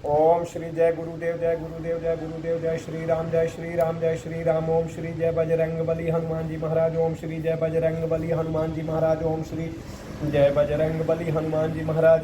ओम श्री जय गुरुदेव जय गुरुदेव जय गुरुदेव जय श्री राम जय श्री राम जय श्री राम। ओम श्री जय बजरंग बली हनुमान जी महाराज। ओम श्री जय बजरंग बली हनुमान जी महाराज। ओम श्री जय बजरंग बली हनुमान जी महाराज।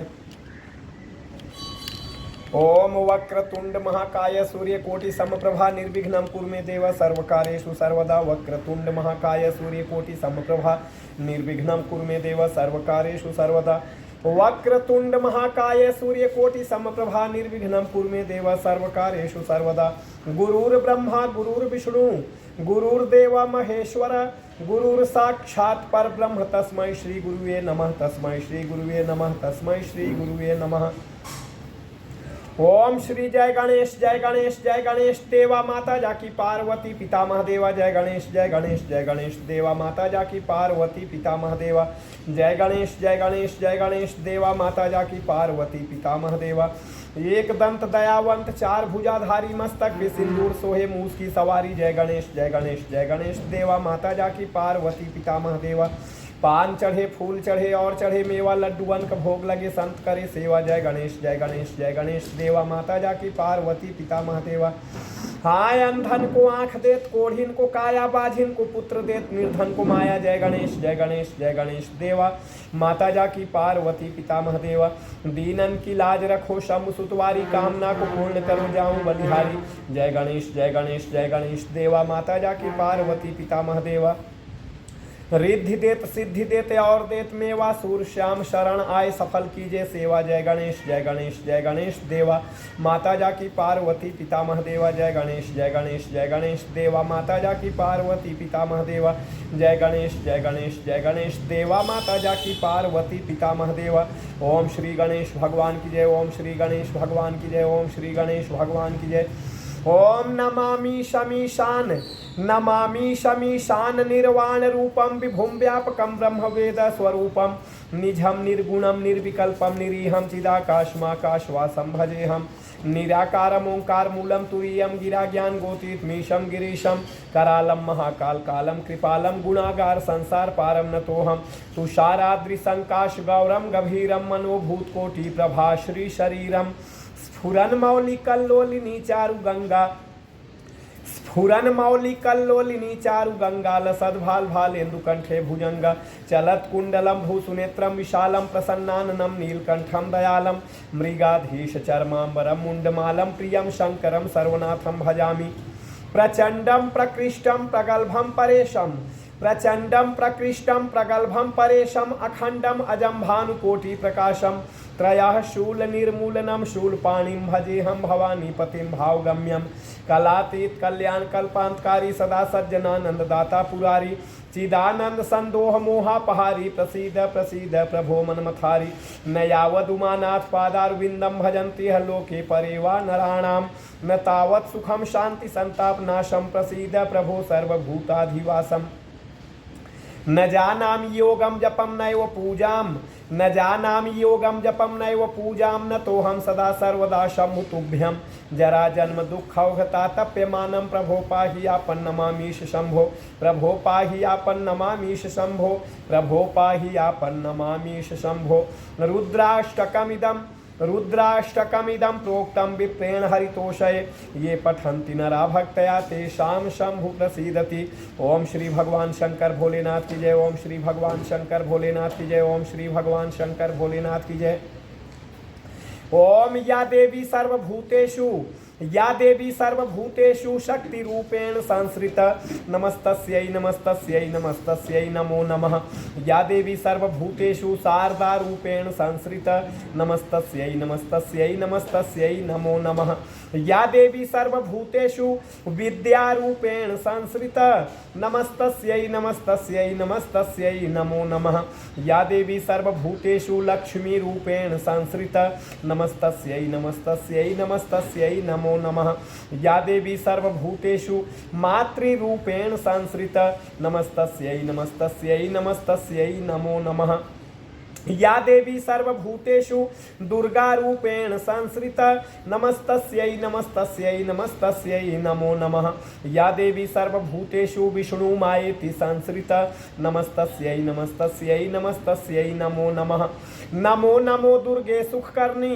ओम वक्रतुंड महाकाय सूर्यकोटि समप्रभा निर्विघ्नं कुरु मे देव सर्वकार्येषु सर्वदा। वक्रतुंड महाकाय सूर्यकोटि समप्रभा निर्विघ्नं कुरु मे देव सर्वकार्येषु सर्वदा। वक्रतुंड महाकाय सूर्यकोटि समप्रभा निर्विघ्नं कुरु मे देव सर्वकार्येषु सर्वदा। गुरुर्ब्रह्मा गुरुर्विष्णु गुरुर्देव महेश्वर गुरुर साक्षात् परब्रह्म तस्मै श्री गुरुवे नमः तस्मै श्री गुरुवे नमः तस्मै श्री गुरुवे नमः। ओम श्री जय गणेश जय गणेश जय गणेश देवा माता जाकी पार्वती पिता महादेवा। जय गणेश जय गणेश जय गणेश देवा माता जाकी पार्वती पिता महादेवा। जय गणेश जय गणेश जय गणेश देवा माता जाकी पार्वती पिता महादेवा। एक दंत दयावंत चार भुजाधारी मस्तक पे सिंदूर सोहे मूस की सवारी। जय गणेश जय गणेश जय गणेश देवा माता जाकी पार्वती पिता महादेवा। पान चढ़े फूल चढ़े और चढ़े मेवा लड्डूअन का भोग लगे संत करे सेवा। जय गणेश जय गणेश जय गणेश देवा माता जाकी पार्वती पिता महादेवा। हाय अंधन को आंख देत कोढ़िन को काया बाझिन को पुत्र देत निर्धन को माया। जय गणेश जय गणेश जय गणेश देवा माता जाकी पार्वती पिता महादेवा। दीनन की लाज रखो शंभु सुतवारी कामना को पूर्ण करो जाऊं बलिहारी। जय गणेश जय गणेश जय गणेश देवा माता जाकी पार्वती पिता महादेवा। रिद्धि देत सिद्धि देते और देत मेवा सूर श्याम शरण आए सफल कीजिए सेवा। जय गणेश जय गणेश जय गणेश देवा माता जाकी पार्वती पिता महादेवा। जय गणेश जय गणेश जय गणेश देवा माता जाकी पार्वती पिता महादेवा। जय गणेश जय गणेश जय गणेश देवा माता जाकी पार्वती पिता महादेवा। ओम श्री गणेश भगवान की जय। ओम श्री गणेश भगवान की जय। ओम श्री गणेश भगवान की जय। ओम नमामि शमीशान निर्वाण रूपम विभुम व्यापकम ब्रह्म वेद स्वरूपम निजम निर्गुणम निर्विकल्पम निरीहम चिदाकाशमाकाशवासम भजेहम। निराकारम ओंकार मूलम तुरीयम गिरा ज्ञान गोतीतमीशम गिरीशम करालम महाकाल कालम कृपालम गुणागार संसार पारम नतोहम। तुषाराद्रि संकाश गौरम गभीरम मनोभूत कोटि प्रभा श्री शरीरम। स्फुरन मौली कल्लोलिनी चारु गंगा स्फुरन मौली कल्लोलिनी चारु गंगा लसद्भाल भालेन्दु कंठे भुजंगा। चलत कुंडलम भूसुनेत्रम विशालम प्रसन्नाननम नीलकंठम दयालम मृगाधीश चर्मांबरम मुंडमालम प्रियम शंकरम सर्वनाथम भजामि। प्रचंडम प्रकृष्टम प्रगल्भम परेशम प्रचंडम प्रकृष्टम प्रगल्भम परेशम अखंडम अजम भानुकोटि प्रकाशम। त्रयः शूल निर्मूलनम शूलपाणिं भजेहम भवानी पतिं भावगम्यम। कलातीत कल्याण कल्पांतकारी सदा सज्जनानंद दाता पुरारी। चिदानंद संदोह मोहापहारी प्रसीद प्रसीद प्रभो मनमथारी। न यावद उमानाथ पादारविंदम भजन्ति ह लोके परेवा नराणाम। न तावत् सुखम शांति संताप नाशम प्रसीद प्रभो सर्वभूताधिवासम। न जानामि योगम जपम नैव पूजाम न जानामि योगम जपम नैव पूजाम न तोहम सदा सर्वदा शंभु तुभ्यम। जरा जन्म दुःखौघतातप्यमानं प्रभो पाहि आपन नमामीश शंभो। प्रभो पाहि आपन नमामीश शंभो। प्रभो पाहि आपन नमामीश शंभो। रुद्राष्टकमिदं प्रोक्तं विप्रेण हरितोषये। ये पठन्ति नरा भक्तया तेषां शंभु प्रसीदति। ओम श्री भगवान शंकर भोलेनाथ की जय। ओम श्री भगवान शंकर भोलेनाथ की जय। ओम श्री भगवान शंकर भोलेनाथ की जय। ओम या देवी सर्वभूतेषु शक्ति रूपेण संसृत नमस्तस्यै नमस्तस्यै नमस्तस्यै नमो नमः। या देवी सर्वभूतेषु शारदा रूपेण संसृत नमस्तस्यै नमस्तस्यै नमस्तस्यै नमो नमः। या देवी सर्वभूतेषु विद्या रूपेण संसृत नमस्तस्यै नमस्तस्यै नमस्तस्यै नमो नमः। या देवी सर्वभूतेषु लक्ष्मी रूपेण संसृत नमस्तस्यै नमस्तस्यै नमस्तस्यै नमो नमः। या देवी सर्वभूतेषु मातृरूपेण संसृत नमस्तस्यै नमस्तस्यै नमस्तस्यै नमो नमः। या देवी सर्वभूतेषु दुर्गा रूपेण संसृत नमस्तस्यै नमस्तस्यै नमस्तस्यै नमो नमः। या देवी सर्वभूतेषु विष्णुमायेति संसृत नमस्तस्यै नमस्तस्यै नमस्तस्यै नमो नमः। नमो नमो दुर्गे सुखकर्णी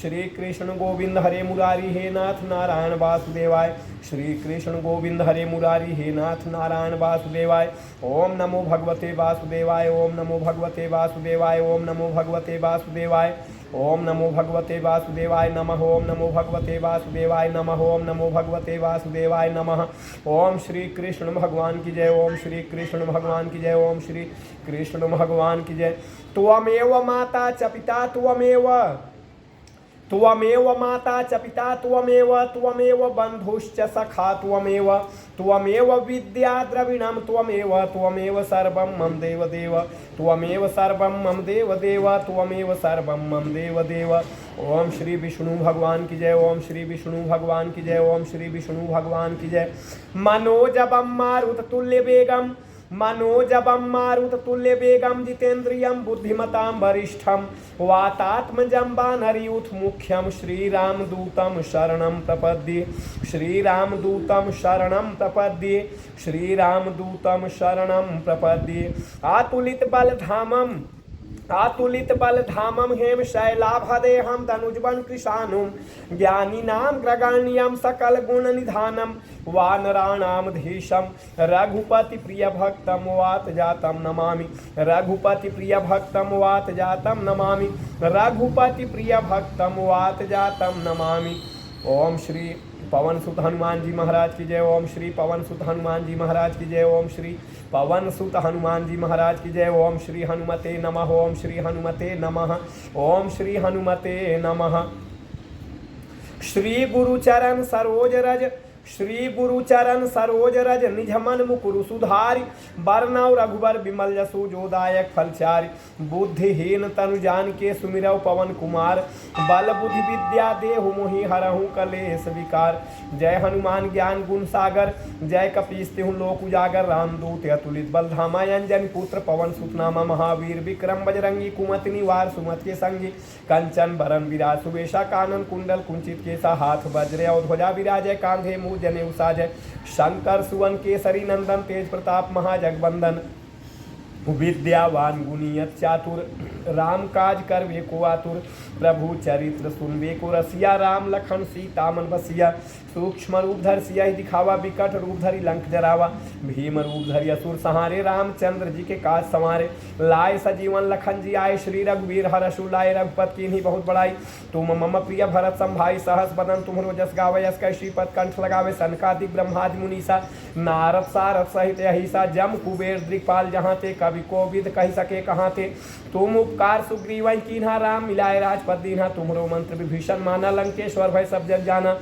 श्री कृष्ण गोविंद हरे मुरारी हे नाथ नारायण वासुदेवाय। श्री कृष्ण गोविंद हरे मुरारी हे नाथ नारायण वासुदेवाय। ओम नमो भगवते वासुदेवाय। ओम नमो भगवते वासुदेवाय। ओम नमो भगवते वासुदेवाय। ओम नमो भगवते वासुदेवाय नमः। ओम नमो भगवते वासुदेवाय नमः। ओम नमो भगवते वासुदेवाय नमः। ओम श्री कृष्ण भगवान की जय। ओम श्री कृष्ण भगवान की जय। ओम श्री कृष्ण भगवान की जय। त्वमेव माता च पिता त्वमेव माता च पिता त्वमेव बन्धुश्च सखा त्वमेव विद्या द्रविणं त्वमेव सर्वं मम देवदेव त्वमेव सर्वं मम देवदेव त्वमेव सर्वं मम देवदेव। ओम श्री विष्णु भगवान की जय। ओम श्री विष्णु भगवान की जय। ओम श्री विष्णु भगवान की जय। मनोजवं मारुत तुल्य वेगम जितेन्द्रियं बुद्धिमतां वरिष्ठं वातात्मजं वानरयूथ मुख्यं श्रीरामदूतं शरणं प्रपद्ये। श्रीरामदूतं शरणं प्रपद्ये। श्रीरामदूतं शरणं प्रपद्ये। आतुलित बलधामं हेम शैलाभदेहं तनुजवन कृशानुं ज्ञानिनां ग्रगण्यं सकल गुण निधानं वानराणां धीशं रघुपति प्रिय भक्तं वात जातं नमामि। रघुपति प्रिय भक्तं वात जातं नमामि। रघुपति प्रिय भक्तं वात जातं नमामि। ओम श्री पवन सुत हनुमान जी महाराज की जय। ओम श्री पवन सुत हनुमान जी महाराज की जय। ओम श्री पवन सुत हनुमान जी महाराज की जय। ओम श्री हनुमते नमः। ओम श्री हनुमते नमः। ओम श्री हनुमते नमः। श्री गुरुचरण सरोज रज निज मन मुकुरु सुधारि बरनौ रघुबर विमल जसु जोदायक फलचारि। बुद्धिहीन तनु जानिके सुमिरौ पवन कुमार बल बुद्धि विद्या देहु मोहि हरहु कलेश विकार। जय हनुमान ज्ञान गुण सागर जय कपीस तिहु लोक उजागर। रामदूत अतुलित बल धामा अंजनी पुत्र पवन सुत नामा महावीर विक्रम बजरंगी कुमति निवार सुमति के संगी कंचन बरन विराज सुवेशा कानन कुंडल कुंचित केसा हाथ वज्र और ध्वजा विराजय कांधे मूल जनेऊ साजय। शंकर सुवन केसरी नंदन तेज प्रताप महाजगबंदन विद्यावान गुणियत चातुर राम काज कर वे को आतुर। प्रभु चरित्र सुनवे को रसिया राम लखन सीता मन बसिया। सूक्ष्म रूप धर सिया दिखावा विकट रूप धरि लंक जरावा। भीम रूप धरि असुर सहारे रामचंद्र जी के काज संवारे। लाए सजीवन लखन जी आए श्री रघुवीर हरषु लाए रघुपत कीन्ही बहुत बड़ाई। तुम मम प्रिय भरत संभाई सहस बदन तुम्हरो जस गावे यस कह श्रीपद कंठ लगावे। सनकादिक ब्रह्मादि मुनीसा नारद सारद सहित अहिसा। जम कुबेर दिक्पाल जहाँ ते कवि कोविद कही सके कहाँ ते। तुम उपकार सुग्रीव कीन्हा राम मिलाए राजपद दीन्हा। तुम्हरो मंत्र विभीषण माना लंकेश्वर भय सब जग जाना।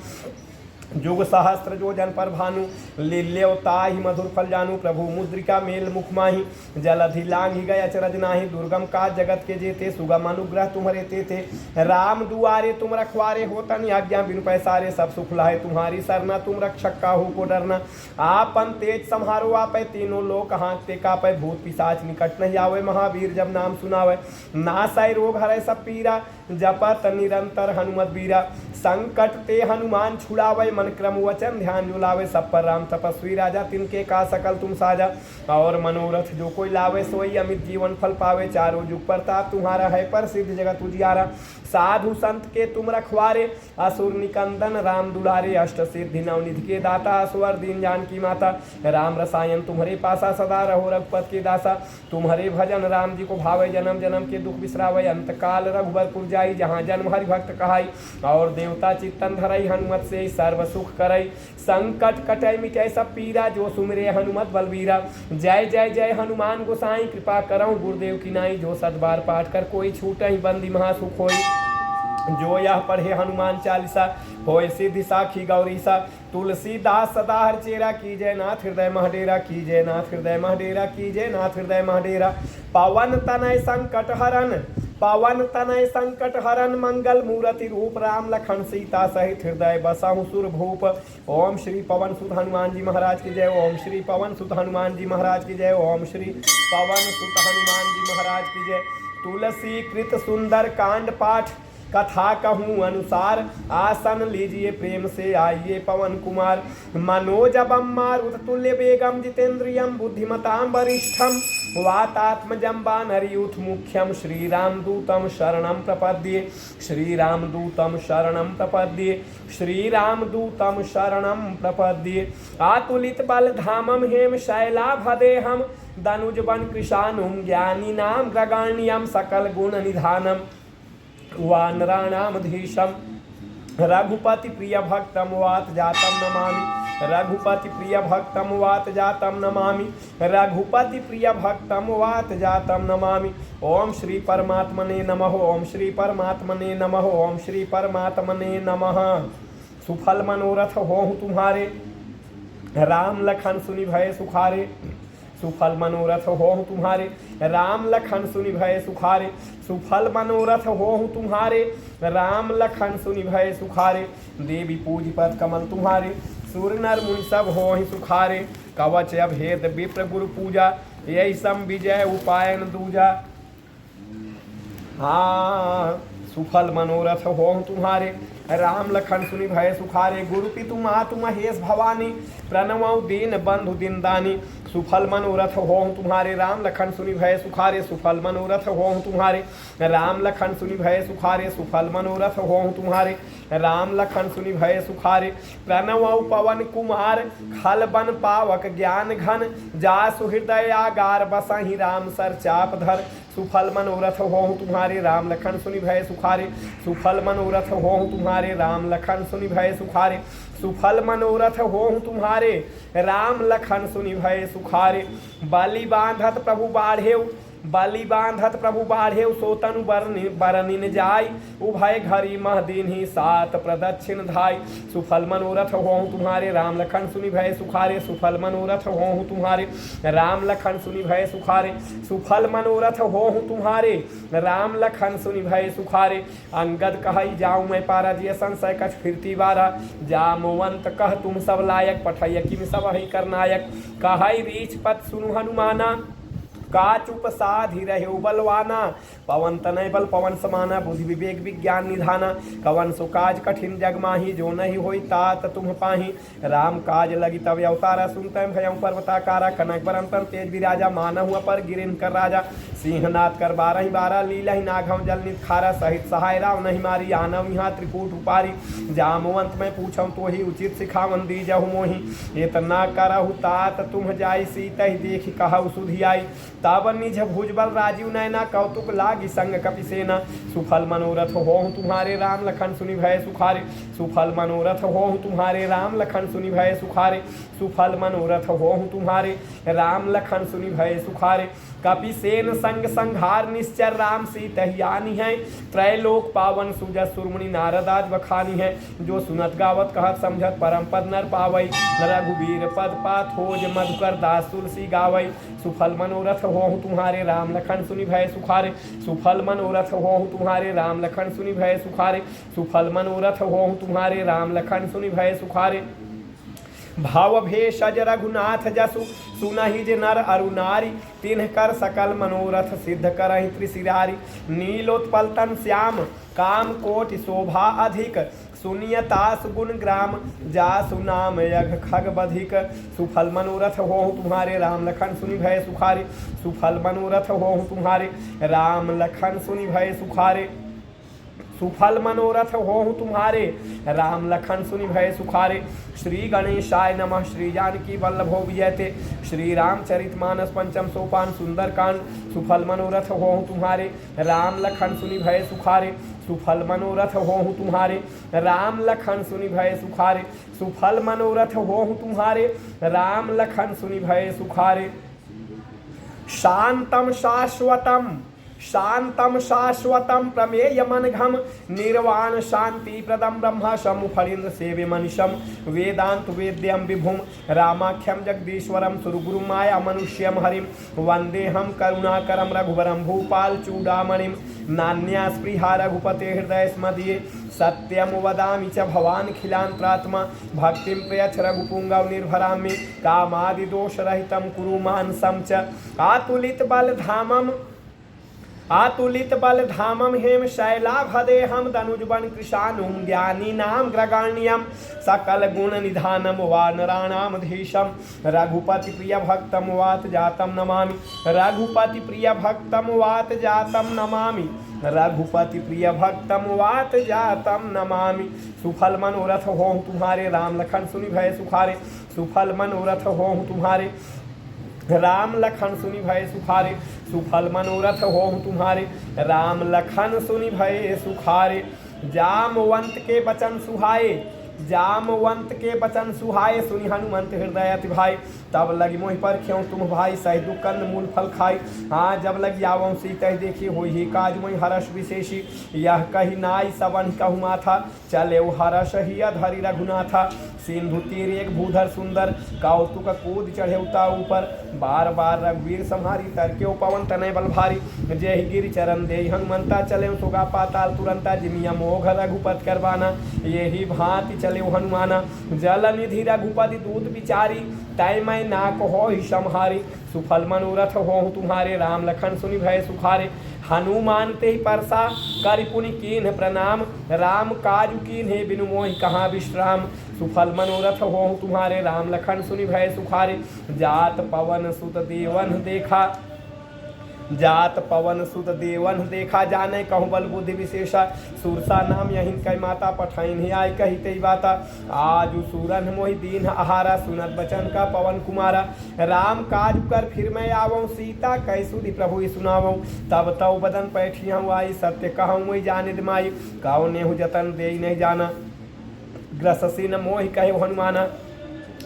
जुग सहस्त्र जो जन पर भानु लील्योताहि मधुर फल जानू। प्रभु मुद्रिका मेल मुख माही जलधि लांघि गय अचरज नाही। दुर्गम काज जगत के जेते सुगम अनुग्रह तुम्हारे तेते। राम दुआरे तुम रखवारे होतन आज्ञा बिनु पैसारे। सब सुख लाहे तुम्हारी सरना तुम रक्षक काहू को डरना। आपन तेज सम्हारो आपै तीनों लोक हाँकते कापै। भूत पिशाच निकट नहीं आवे महावीर जब नाम सुनावे। नासै रोग हरै सब पीरा जपत निरंतर हनुमत बीरा। संकट ते हनुमान छुड़ावे मन क्रम वचन ध्यान जो लावे। सब पर राम तपस्वी राजा तिनके का सकल तुम साजा। और मनोरथ जो कोई लावे सोई अमित जीवन फल पावे। चारों जुग प्रताप तुम्हारा है प्रसिद्ध जगत उजियारा। साधु संत के तुम रखवारे असुर निकंदन राम दुलारे। अष्ट सिद्धि नवनिधि के दाता असवर दीन जानकी माता। राम रसायन तुम्हारे पासा सदा रहो रघुपत के दासा। तुम्हारे भजन राम जी को भावे जन्म जन्म के दुख बिसरावे। अंत काल रघुबरपुर जाई जहाँ जन्म हरि भक्त कहाई। और देवता चित्तन धरई हनुमत से सर्व सुख करई। संकट कटै मिटै सब पीरा जो सुमिरे हनुमत बलबीरा। जय जय जय हनुमान गोसाई कृपा करऊँ गुरुदेव की नाई। जो सतबार पाठ कर कोई छूटहि बंदी महासुख होई। जो यह पढ़े हनुमान चालीसा होय सिद्धि साखी गौरीसा। तुलसीदास सदा हर चेरा कीजय नाथ हृदय महडेरा। कीजय नाथ हृदय महडेरा। कीजय नाथ हृदय महडेरा। पवन तनय संकट हरन मंगल मूर्ति रूप। राम लखन सीता सहित हृदय बसहु सुर भूप। ओम श्री पवन सुत हनुमान जी महाराज की जय। ओम श्री पवन सुत हनुमान जी महाराज की जय। ओम श्री पवन सुत हनुमान जी महाराज की जय। तुलसी कृत सुंदर कांड पाठ कथा कहूँ अनुसार, आसन लीजिए प्रेम से आइए पवन कुमार। मनोजबम मारुत तुल्य वेगम जितेन्द्रियम बुद्धिमतां वरिष्ठम, वातात्मजं वानरयूथ मुख्यम, श्रीराम दूतम शरणं प्रपद्ये, श्रीराम दूतम शरणं प्रपद्ये, श्रीराम दूतम शरणं प्रपद्ये। आतुलित बल धामम हेम शैलाभदेहम, दनुज बन कृशानुम ज्ञानीनां ग्रगण्यम, सकल गुण निधानम वानराणामधीशम, रघुपति प्रिय भक्तम वात जातम नमामि, रघुपति प्रिय भक्तम वात जातम नमामि, रघुपति प्रिय भक्तम वात जातम नमामि। ओम श्री परमात्मने नमः, ओम श्री परमात्मने नमः, ओम श्री परमात्मने नमः। सुफल मनोरथ होहु तुम्हारे, राम लखन सुनि भय सुखारे, सुफल मनोरथ होहु तुम्हारे, राम लखन सुनि भय सुखारे, सुफल मनोरथ होहु तुम्हारे, राम लखन सुनि भय सुखारे। देवी पूज पद कमल तुम्हारे, सूर नर मुनि सब होहि सुखारे, कवच अभेद विप्र गुरु पूजा, यही सम विजय उपायन दूजा। हाँ, सुफल मनोरथ होहु तुम्हारे, राम लखन सुनि भय सुखारे, गुरु पितु मातु महेश भवानी, प्रणवौ दीन बंधु दिन दानी। सुफल मनोरथ होहु तुम्हारे, राम लखन सुनि भय सुखारे, सुफल मनोरथ होहु तुम्हारे, राम लखन सुनि भय सुखारे, सुफल मनोरथ होहु तुम्हारे, राम लखन सुनि भय सुखारे। प्रणवौ पवन कुमार, खल बन पावक ज्ञान घन, जा सुहृदय आगार बसहि राम सर चाप धर। सुफल मनोरथ होहु तुम्हारे, राम लखन सुनि भय सुखारे, सुफल मनोरथ होहु तुम्हारे, राम लखन सुनि भय सुखारे, सुफल मनोरथ होहु तुम्हारे, राम लखन सुनि भय सुखारे। बलि बांधत प्रभु बाढ़ेउ, बलि बांधत प्रभु बाढ़ेउ, सोतनु बरनिन जाय, उभय घरी मह दीन्हि सात प्रदक्षिण धाय। सुफल मनोरथ होहु तुम्हारे, राम लखन सुनि भय सुखारे, सुफल मनोरथ होहु तुम्हारे, राम लखन सुनि भय सुखारे, सुफल मनोरथ होहु तुम्हारे, राम लखन सुनि भय सुखारे। अंगद कहई जाऊँ मैं पारा, जिय संशय कछ फिरती बारा, जामवंत कह तुम सब लायक, पठय किम सब ही करनायक। कहई रीछ पत सुनु हनुमाना, का चुप साधि रहे बलवाना, पवन तनय बल पवन समाना, बुद्धि विवेक विज्ञान निधाना। कवन सो काज कठिन जग माही, जो नहीं होई तात तुम पाही। राम काज लगी तब अवतारा, सुनते भयं पर्वताकारा। कनक बरन तन तेज विराजा, मानहु अपर गिरिन कर राजा। सिंहनाथ कर बारहि बारा, लीलहि नाघव जल नित खारा। सहित सहाय राव नहीं मारी, आनव यहाँ त्रिकूट उपारी। जामवंत मैं पूछऊँ तो ही, उचित सिखावन दीजहु मोहि। एतना करहु तात तुम जाई, सीतहि देखि कहु सुधि आई। तब निज भुजबल राजीव नैना, कौतुक लागी संग कपिसेना। सुफल मनोरथ होहु तुम्हारे, राम लखन सुनि भय सुखारे, सुफल मनोरथ होहु तुम्हारे, राम लखन सुनि भय सुखारे, सुफल मनोरथ होहु तुम्हारे, राम लखन सुनि भय सुखारे। कपिसेन संग संहार निश्चर, राम सीतहि आनी है। त्रैलोक पावन सुजस सुरमुनि, नारद आज बखानी है। जो सुनत गावत कहत समझत, परम पद नर पावई। रघुबीर पद पात होज, मधुकर दास तुलसी गावई। सुफल मनोरथ होहु तुम्हारे, राम लखन सुनि भय सुखारे, सुफल मनोरथ होहु तुम्हारे, राम लखन सुनि भय सुखारे, सुफल मनोरथ होहु तुम्हारे, राम लखन सुनि भय सुखारे। भाव भेषज रघुनाथ जसु, सुनहि जे नर अरु नारी। तिन्ह कर सकल मनोरथ, सिद्ध करहि त्रिशिरारी। नीलोत्पल तन श्याम, काम कोटि शोभा अधिक। सुनियतास गुण ग्राम, जासु नाम यघ खग बधिक। सुफल मनोरथ होहु तुम्हारे, राम लखन सुनि भय सुखारे, सुफल मनोरथ होहु तुम्हारे, राम लखन सुनि भय सुखारे। सुफल मनोरथ होहु तुम्हारे, राम लखन सुनि भय सुखारे। श्री गणेशाय नमः, श्री जानकी वल्लभो विजयते। श्री रामचरितमानस पंचम सोपान सुंदरकांड। सुफल मनोरथ होहु तुम्हारे, राम लखन सुनि भय सुखारे, सुफल मनोरथ होहु तुम्हारे, राम लखन सुनि भय सुखारे, सुफल मनोरथ होहु तुम्हारे, राम लखन सुनि भय सुखारे। शांतम शाश्वतम, शांतम शाश्वतम प्रमेय मनघम, निर्वाण शांति प्रदम ब्रह्म शमु फलिंद्र सेव्य मनिषम। वेदांत वेद्यम विभुम, रामाख्यम जगदीश्वरम, सुरगुरु माया मनुष्यम हरिम। वंदेहम करुणाकरम रघुवरम, भूपाल चूड़ामणिम। नान्या स्पृहा रघुपते हृदय स्मदीये, सत्यम वदामि च भवान् खिलांत्रात्मा। भक्तिं प्रयच्छ रघुपुंगव निर्भरामि, कामादि दोष रहितं कुरु मानसं च। आतुलित बल धामम, आतुलित बल धामम हेम शैलाभदेहम दनुजबन कृशानुम ज्ञानी नाम ग्रगण्यम सकल गुण निधानम वानराणाम धीशम रघुपति प्रिय भक्तम वात जातम नमामि रघुपति प्रिय भक्तम वात जातम नमामि रघुपति प्रिय भक्तम वात जातम नमामि सुफल मनोरथ हो तुम्हारे राम लखन सुनि भय सुखारे सुफल मनोरथ हो तुम्हारे राम लखन सुनि भय सुखारे सुफल मनोरथ हो तुम्हारे राम लखन सुनि भय सुखारे जामवंत के वचन सुहाए जामवंत के वचन सुहाए सुनि हनुमंत हृदय अति भाई तब लगी मोहि पर क्यों तुम भाई सह दुकंद मूल फल खाई हाँ जब लगी आवं सीत देखी हो ही काज मोहि हर्ष विशेषी यह कही नाई सबन कहु माथा चले हर्ष ही धरि रघुनाथा सिंधु तीर एक भूधर सुंदर कौतुक कूद चढ़े उता ऊपर बार बार रघुवीर संहारी तरके पवन तनय बल भारी जय गिर चरण दे हनुमंता चले सुगा पाताल तुरंता जिमिया मोघ रघुपत करवाना यही भांति चले हनुमाना जल निधि रघुपति दूत विचारी तय मैं नाक हो ही समहारी सुफल मनोरथ हो तुम्हारे राम लखन सुनि भय सुखारे हनुमान ते परसा कर पुनि कीन्ह प्रणाम राम काजु कीन्हे बिनु मोहि कहाँ विश्राम सुफल मनोरथ हो तुम्हारे राम लखन सुनि भय सुखारे जात पवन सुत देवन देखा जात पवन सुत देवन देखा जाने कहूँ बल बुद्धि विशेषा सुरसा नाम यहीं कई माता पठाइन आय कही तई बाता आज सूरन मोहि दीन आहारा सुनत बचन का पवन कुमारा राम काज कर फिर मैं आवऊँ सीता कैसुदी प्रभु सुनावऊँ तब तव बदन पैठिया आई सत्य कहूँ वही जाने दिमाई काउ नेहु जतन दे नहीं जाना ग्रससी न मोहि कहे हनुमाना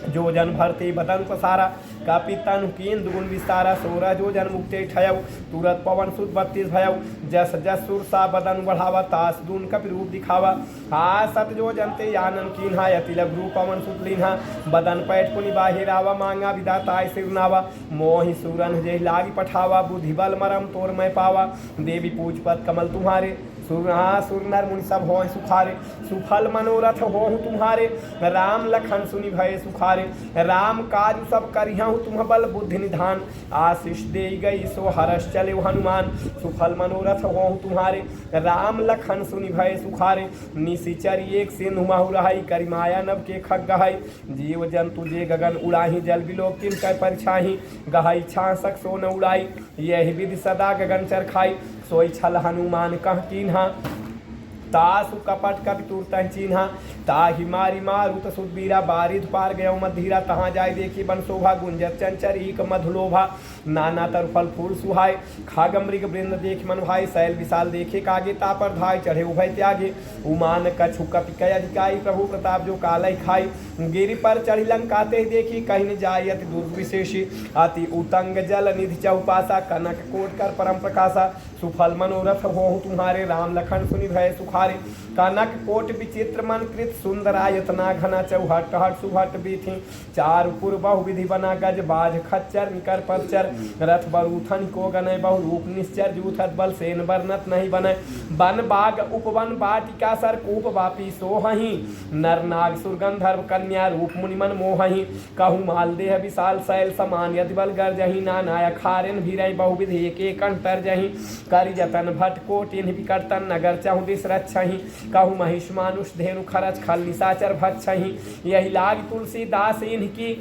जो जन भरते बदन पसारा कापी तनु कीन दुगुन विस्तारा 16 जो जन मुक्ते ठयव तुरत पवन सुत 32 भयव जस जस सुरसा बदन बढ़ावा तास दून कपि रूप दिखावा हा सत जो जनते आनन कीन्हा यति लघु पवन सुत लीन्हा बदन पैठ पुनि बाहिरावा मांगा विदाताय सिरनावा मोहि सूरन जय लागी पठावा बुद्धि बल मरम तोर मैं पावा देवी पूज पद कमल तुम्हारे सुर नर मुनि सब हो सुखारे सुफल मनोरथ हो तुम्हारे राम लखन सुनि भय सुखारे राम कार्य सब करिहु तुम बल बुद्धि निधान आशीष दे गई सो हर्ष चले हनुमान सुफल मनोरथ हो तुम्हारे राम लखन सुनि भय सुखारे निशिचर एक सिंधु माहु रहाई करिमाया नभ के खग गहाई जीव जंतु जे गगन उड़ाही जल बिलोक किन कर परिछाही गहाई छासक सो न उड़ाई यही विधि सदा गगन चर खाई सोई छल हनुमान कह कीन्हा तासु कपट कपि तुरतः चिन्हा ताहि मारी मारुत सुदबीरा बारिध पार गयो मधीरा तहाँ जाय देखी बन शोभा गुंजत चंचरीक मधुलोभा नाना तर फल फूल सुहाय खाग मृग वृंद देख मन भाई शैल विशाल देखे कागे तापर धाय चढ़े उभय त्यागे उमान कछु कपि कय अधिकाई प्रभु प्रताप जो कालय खाई गिरि पर चढ़ी लंका ते देखी कहीं न जाय अति दुर्ग विशेषी अति उतंग जल निधि चौपासा कनक कोट कर परम प्रकाशा सुफल मनोरथ हो तुम्हारे राम लखन सुनि भय सुखारे कनक कोट विचित्र मन कृत सुंदरायतना घना चौहट हट सुभट बीथी चार पुर बहु विधि बना गज बाज खच्चर निकर परचर रथ बरूथन को गनय बहु रूप निश्चर जूथत बल सेन बरनत नहीं बनय बन बाग उपवन बाटिका सर कूप वापी सोहही नर नाग सुरगंधर्व कन्या रूप मुनिमन मोहही कहु मालदेह विशाल शैल समान यदि बल गर्जही नानायक खारिन भीरय बहुविधि एक कंटर जही करि जतन भट कोटिन विकर्तन नगर चहु दिस रक्षहि कहु महिष मानुष धेनु खरच खल निशाचर भक्षहि यही लाग तुलसीदास इनकी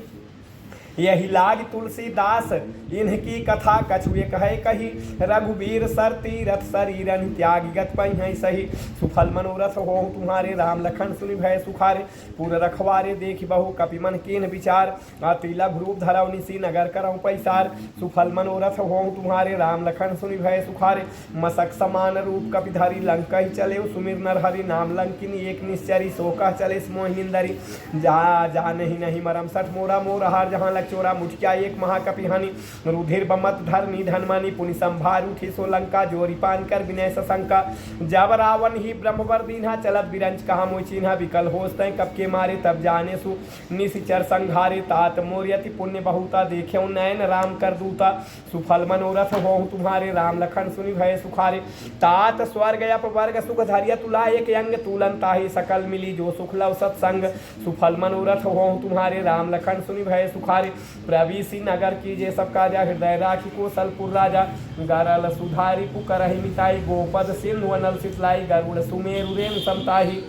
यही लाग तुलसीदास इनकी कथा कछुए कहे कही रघुवीर सर तीरथ शरीरन त्याग गत पहि सही सुफल मनोरथ हो तुम्हारे राम लखन सुनि भय सुखारे पुर रखवारे देखि बहु कपि मन कीन विचार अति लघु रूप धरव निसी नगर करऊ पैसार सुफल मनोरथ हो तुम्हारे राम लखन सुनि भय सुखारे मसक समान रूप कपि धरि लंका चले सुमिर नर हरि नाम लंकिनी एक निश्चरी सोका चले मोहिंदरी जा जा नहीं मरम सठ मोरा मोरहार जहाँ चोरा मुठिया एक महाकपि हनि रुधिर बमत धरनी धनमणि पुनि संभार उठी सोलंका जोरी पान कर विनय सशंका जब रावण ही ब्रह्मवर दीन्हा चलत बिरंज कहा मोहि चिन्हा विकल होस तय कब के मारे तब जाने सु निशिचर संघारे तात मोर्यति पुण्य बहुता देखे नयन राम कर दूता सुफल मनोरथ हो तुम्हारे राम लखन सुनि भय सुखारे तात स्वर्ग अपवर्ग सुख धरिय तुला एक अंग तुलन ताहि सकल मिली जो सुख लव सत्संग सुफल मनोरथ हो तुम्हारे राम लखन सुनि भय सुखारे प्रवीसी नगर कीजे सब कार्य हृदय राखी कौशलपुर राजा गरल सुधारी पुकरहि मिताई गोपद सिंधु अनल सितलाई गरुड़ सुमेरु रेन समताही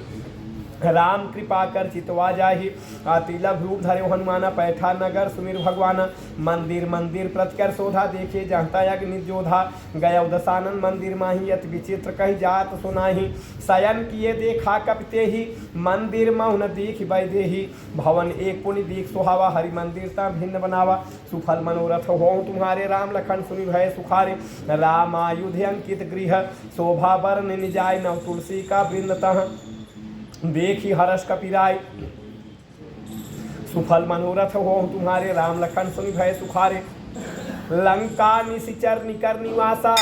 राम कृपा कर चितवा जाहि तिलक रूप धरे हनुमाना पैठा नगर सुमिर भगवाना मंदिर मंदिर प्रत्यकर शोधा देखे जहता अग्नि जोधा गया दसानन मंदिर माही अति विचित्र कही जात सुनाही शयन किए देखा कपिते ही मंदिर मौन दीख बैदेही भवन एक पुनि दीख सुहावा हरि मंदिर ता भिन्न बनावा सुफल मनोरथ हो तुम्हारे राम लखन सुनि भय सुखारे राम आयुध अंकित गृह शोभा वर्ण निजाय नव तुलसी का वृंदतः देखी हर्ष कपिराय सुफल मनोरथ हो तुम्हारे राम लखन सुनि भय सुखारे लंका निशिचर निकर निवासा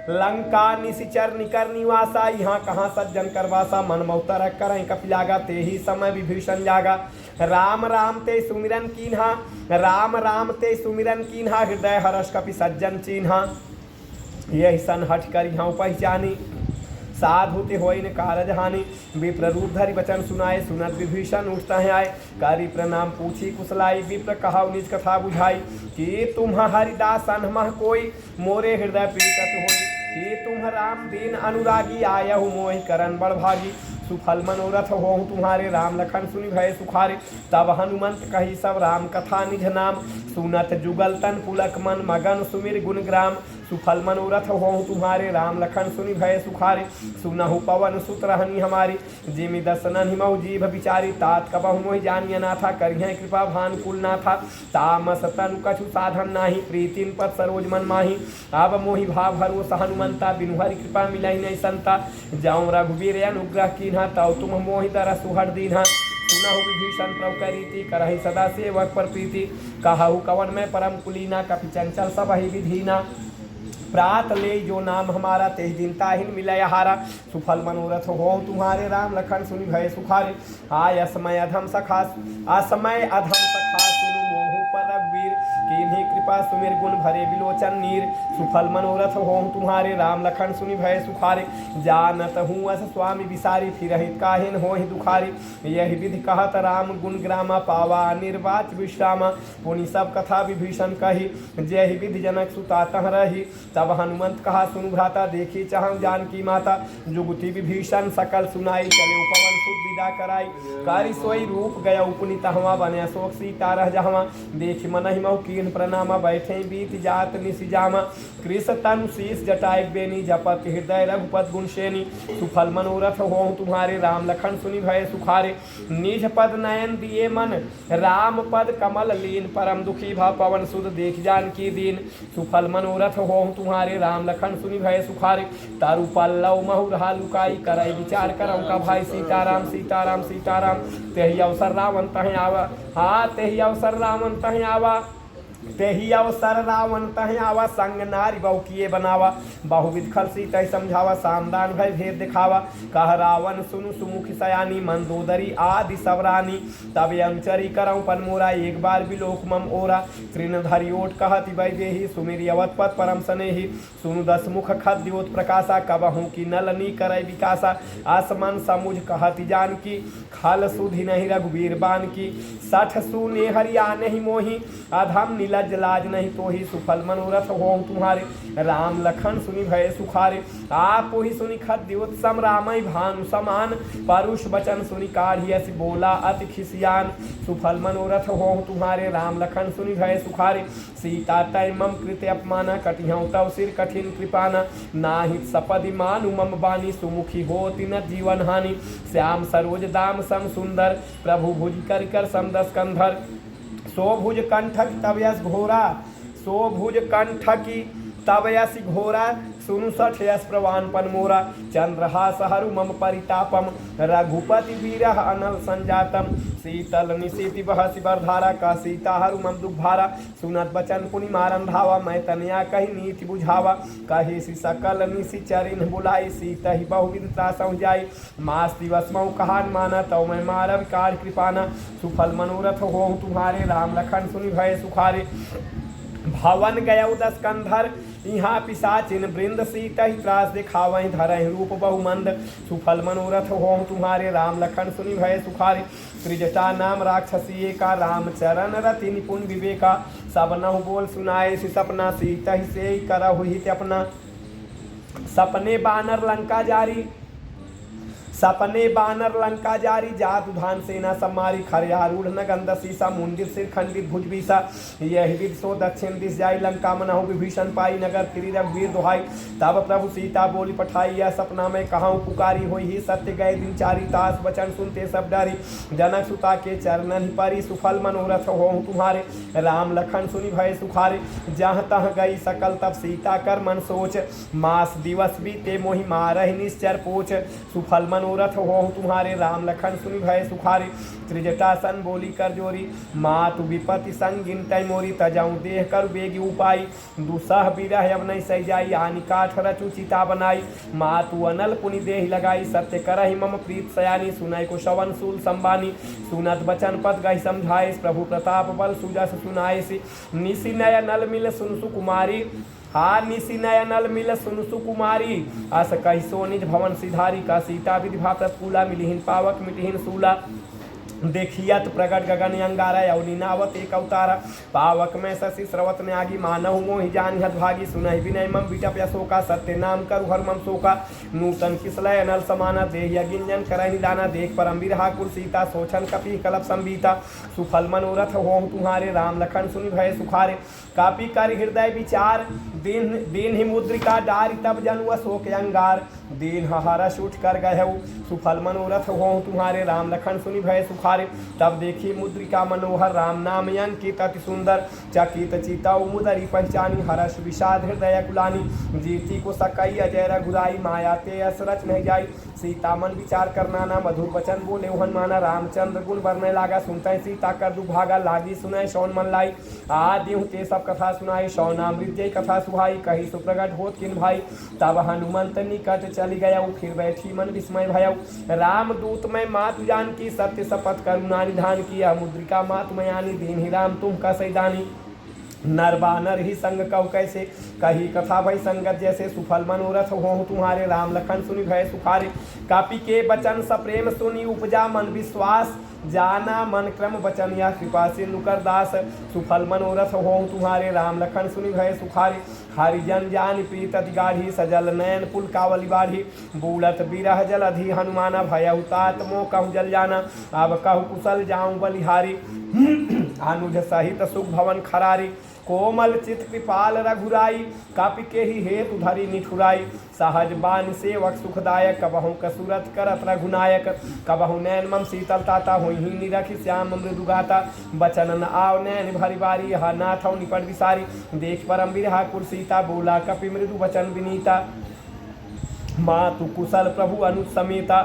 लंका निशिचर निकर निवासा यहाँ कहाँ सज्जन करवासा मन मौतर करें कपिलागा ते ही समय विभीषण जागा राम राम ते सुमिरन कीन्हा राम राम ते सुमिरन कीन्हा हृदय हर्ष कपि सज्जन चिन्हा यही सन हट कर यहाँ पहचानी साधु ते होई ने कारज हानि विप्र रूप धरि वचन सुनाए सुनत विभीषण उठता है आए कारी प्रणाम पूछी कुशलाई विप्र कहा निज कथा बुझाई कि तुम हरिदास अनमह कोई मोरे हृदय पीड़ित होई कि तुम राम दीन अनुरागी आयहु मोहि करन बड़भागी सुफल मनोरथ हो तुम्हारे राम लखन सुनि भय सुखारे तब हनुमंत कही सब राम कथा निज नाम सुनत जुगल तन पुलक मन मगन सुमिर गुण ग्राम सुफल मनोरथ हो तुम्हारे राम लखन सुनि भय सुखारे सुनहु पवन सुत रहनी हमारी जिमि दसनन हिमौ जीभ विचारी तात कबहु मोहि जानिय ना था करिह कृपा भान कुल ना था तामस तनु कछु साधन नाही प्रीतिन पद सरोज मन माही अब मोहि भाव भरोस हनुमंता बिनु हरि कृपा मिलहि नहीं संता जाऊं रघुवीर अनुग्रह कीन्हा तौ तुम मोहि दर सुहर दीन्हा सुनहु विभीषण प्रभु करीति करहि सदा सेवक पर प्रीति कहु कवन में परम कुलीना कपि चंचल सब ही विधीना प्रात ले जो नाम हमारा तेह दिन ताहिन मिलय हारा सुफल मनोरथ हो तुम्हारे राम लखन सुनि भय सुखारे आय असमय अधम सखा असमय अधम सखा सुनु मोहु पर रघुवीर किन्हीं कृपा सुमिर गुण भरे बिलोचन नीर सुफल मनोरथ हो तुम्हारे राम लखन सुनि भय सुखारे जानत हूँ अस स्वामी विसारी फिरहित काहिन हो दुखारी यही विधि कहत राम गुण ग्रामा पावा निर्वाच विश्रामा पुनि सब कथा विभीषण कही जय विधि जनक सुता तह रही तब हनुमंत कहा सुनु भ्राता देखी चाहूं जानकी माता जुगुति विभीषण सकल सुनाई चले उपवन सुत विदा कराई कारी सोई रूप गया उपनीत हवा बने अशोक सीता रह जहवा देख मन हिमौ कीन प्रणामा बैठे बीत जात निशिजामा कृष तनु शीस जटाय बेनी जपत हृदय रघुपत गुणशेनी सुफल मनोरथ हो तुम्हारे राम लखन सुनि भय सुखारे निज पद नयन दिए मन राम पद कमल लीन परम दुखी भा पवन सुध देख जानकी दीन सुफल मनोरथ हो तुम्हारे राम लखन सुनि भय सुखारे तारु पल्लव महु रहा लुकाई करई विचार करौ का भाई सीताराम सीताराम सीताराम तेहि अवसर रावण तह आवा हाँ तेहि अवसर रावण तह आवा तेहि अवसर रावण तह आवा संग नारी बहु किए बनावा बहुविध खल सीता समझावा सामदान भय भेद दिखावा कह रावण सुनु सुमुख सयानी मंदोदरी आदि सबरानी तब अंचरी करऊँ पनमोरा एक बार बिलोक मम ओरा तृणधरी ओट कहति वैदेही सुमेरी अवतपत परम सनेही सुनु दस मुख खद्योत प्रकाशा कबहू की नलनी करय विकासा आसमान समुझ कहति जान की खल सुधि नहीं रघुवीर बान की सठ सुने हरिया नहीं मोही अधम नीलज लाज नहीं तो ही सुफल मनोरथ हो तुम्हारे राम लखन सुनि भय सुखारे आप ही सुनि खद्योत सम रामय भानु समान परुष वचन सुनि काढ़ियस बोला अति खिसियान सुफल मनोरथ हो तुम्हारे राम लखन सुनि भय सुखारे सीता तय मम कृत्य अपमाना कटिहौ तव सिर कठिन कृपाना नाहित सपदि मानु मम बानी सुमुखी होति न जीवन हानि श्याम सरोज दाम सम सुंदर प्रभु भुज कर कर समदस कंधर सो भुज कंठक तब यस घोरा सो भुज कंठकी तब यस घोरा सुनु सठ यस प्रवान पनमोरा चंद्रहास हरु मम परितापम रघुपति वीरः अनल संजातम शीतल निशीति बहसी बरधारा का सीता हरु मम दुख भारा सुनत बचन पुनि मारन धावा मैं तनया कही नीति बुझावा कही सी सकल निशि चरिन बुलाई सीता ही बहुविधता समझाई मास दिवस मऊ कहान माना तव मैं मारव कार कृपाना सुफल मनोरथ हो तुम्हारे राम लखन सुनि भय सुखारे भवन गयौ दस कंधर यहाँ पिशाचिन वृंद सीता ही त्रास दिखावहीं धरहि रूप बहुमंद सुफल मनोरथ हो तुम्हारे राम लखन सुनि भय सुखारे त्रिजटा नाम राक्षसी का रामचरण रति निपुण विवेका सब नहु बोल सुनाए सि सपना सीत ही से करहु हित अपना सपने बानर लंका जारी सपने बानर लंका जारी जात उधान सेना समारी खरियारूढ़ नगंध सीसा मुंडित सिर खंडित भुजबीसा यह विद सो दक्षिण दिश जाई लंका मनहु विभीषण पाई नगर फिरी रघुवीर दुहाई तब प्रभु सीता बोली पठाई यह सपना में कहाऊँ पुकारी हुई ही सत्य गए दिन चारी तास वचन सुनते सब डरी जनक सुता के चरणन परी सुफल मनोरथ हो तुम्हारे राम लखन सुनि भय सुखारे जहाँ तह गई सकल तब सीता कर मन सोच मास दिवस बीते मोहि मारहि निश्चर पोच सुफल मनोरथ हो तुम्हारे राम लखन सुनि भय सुखारे त्रिजटा सन बोली कर जोरी मातु विपति संगिन तैमोरी तजाऊं देह कर बेगी उपाई दुसह बिरह अब नहीं सह जाई आनि काठ रचु चिता बनाई मातु अनल पुनि देह लगाई सत्य करहि मम प्रीत सयानी सुनाई को शवन सूल संबानी सुनत बचन पद गहि समझाए प्रभु प्रताप बल सुजस सुनाए सी निशि नय नल मिल सुन सुकुमारी हा निशि नय नल मिल सुन सुकुमारी अस कहि सो निज भवन सिधारी का सीता विधि भा प्रतिकूला मिलिहिन पावक मिटिहिन सूला देखियत प्रगट गगन अंगारा अवनी नावत एक अवतारा पावक में शशि स्रवत ने आगी मानव मोहि जान भागी सुनहि विनय मम विटप यशोका सत्य नाम करु हर मम शोका नूतन किसलय अनल समाना देह गिंजन करहि निदाना देख परम बिरहा कुल सीता सोचन कपि कलप संबीता सुफल मनोरथ हो तुम्हारे राम लखन सुनि भय सुखारे कापी कर हृदय विचार दिन दिन ही मुद्रिका डारी तब जनु अशोक अंगार दीन हरस उठ कर गए सुफल मनोरथ हो तुम्हारे राम लखन सुनि भय सुखारे तब देखी मुद्रिका मनोहर राम नाम अंकित अति सुंदर चकित चिता मुदरी पंचानी हर्ष विषाद हृदय कुलानी जीती को सकई अजय रघुराई माया ते असरच नहीं जाई सीता मन विचार करना ना मधुर वचन बोले हनुमाना रामचंद्र गुण बरने लागा सुनते सीता कर दुभागा लागी सुनाई शौन मन लाई आदि ते सब कथा सुनाई शौनामृत जय कथा सुहाई कही सुप्रगट होत किन भाई तब हनुमंत निकट चली गया फिर बैठी मन विस्मय भयउ राम दूत में मातु जान की सत्य शपथ करुणा निधान किया मुद्रिका मातु मयानी दीन ही राम तुम का सैदानी नर बानर ही संग कव कैसे कही कथा भई संगत जैसे सुफल मनोरथ हो तुम्हारे राम लखन सुनि भय सुखारे कापी के बचन सप्रेम सुनि उपजा मन विश्वास जाना मन क्रम वचन या कृपा सिंधु कर दास सुफल मनोरथ हो तुम्हारे राम लखन सुनि भय सुखारे हरिजन जान प्रीत अति गाढ़ी सजल नयन पुल कावली बाढ़ी बूलत बिरह जल अधि हनुमाना भय उतात मो कहु जल जाना अब कहु कुशल जाऊं बलिहारी अनुज सहित सुख भवन खरारी कोमल चित कृपाल रघुराई कापि के ही हेतु धरी निठुराई सहज बान सेवक सुखदायक कबहु कसुरत करत रघुनायक कबहु नैन मम शीतल ताता हुई ही निरखि श्याम मृदु गाता बचन न आव नैन भरि बारी हा नाथौ निपट विसारी देख परम बिरहा कुल सीता बोला कपि मृदु वचन विनीता मातु कुशल प्रभु अनुज समेता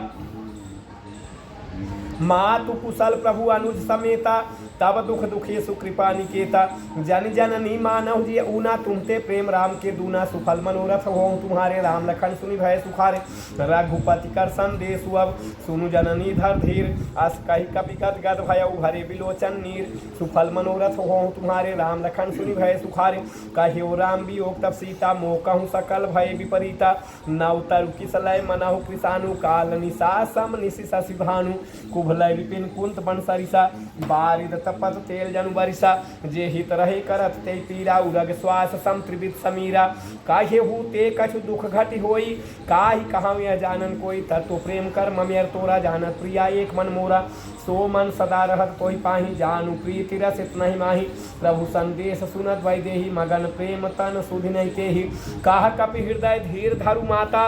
मातु कुशल प्रभु अनुज समेता तब दुख दुखी सुकृपा निकेता जन जननी मानव जी ऊना तुमते प्रेम राम के दूना सुफल मनोरथ हो तुम्हारे राम लखन सुनि भय सुखारे रघुपति कर संदेश अब सुनु जननी धर धीर अस कही कपि गद गद भय भरे बिलोचन नीर सुफल मनोरथ हो तुम्हारे राम लखन सुनि भय सुखारे कहियो राम वियोग तब सीता मोह कहूँ सकल भय विपरीता नव तरु किसलय मनहु कृषानु काल निशा सम निशि शशि भानु कुभलय विपिन कुंत बन सरिसा बारिद तपत तेल जनु बरिसा जे हित रहे करत ते पीरा उरग श्वास सम त्रिविध समीरा काहे हु ते कछु दुख घटि होई काहि कहां यह जानन कोई तत्व प्रेम कर ममेर तोरा जानत प्रिया एक मन मोरा सो मन सदा रहत कोई पाही जानु प्रीति रस नहीं माही प्रभु संदेश सुनत वैदेही मगन प्रेम तन सुधि नहीं तेहि काह कपि हृदय धीर धरु माता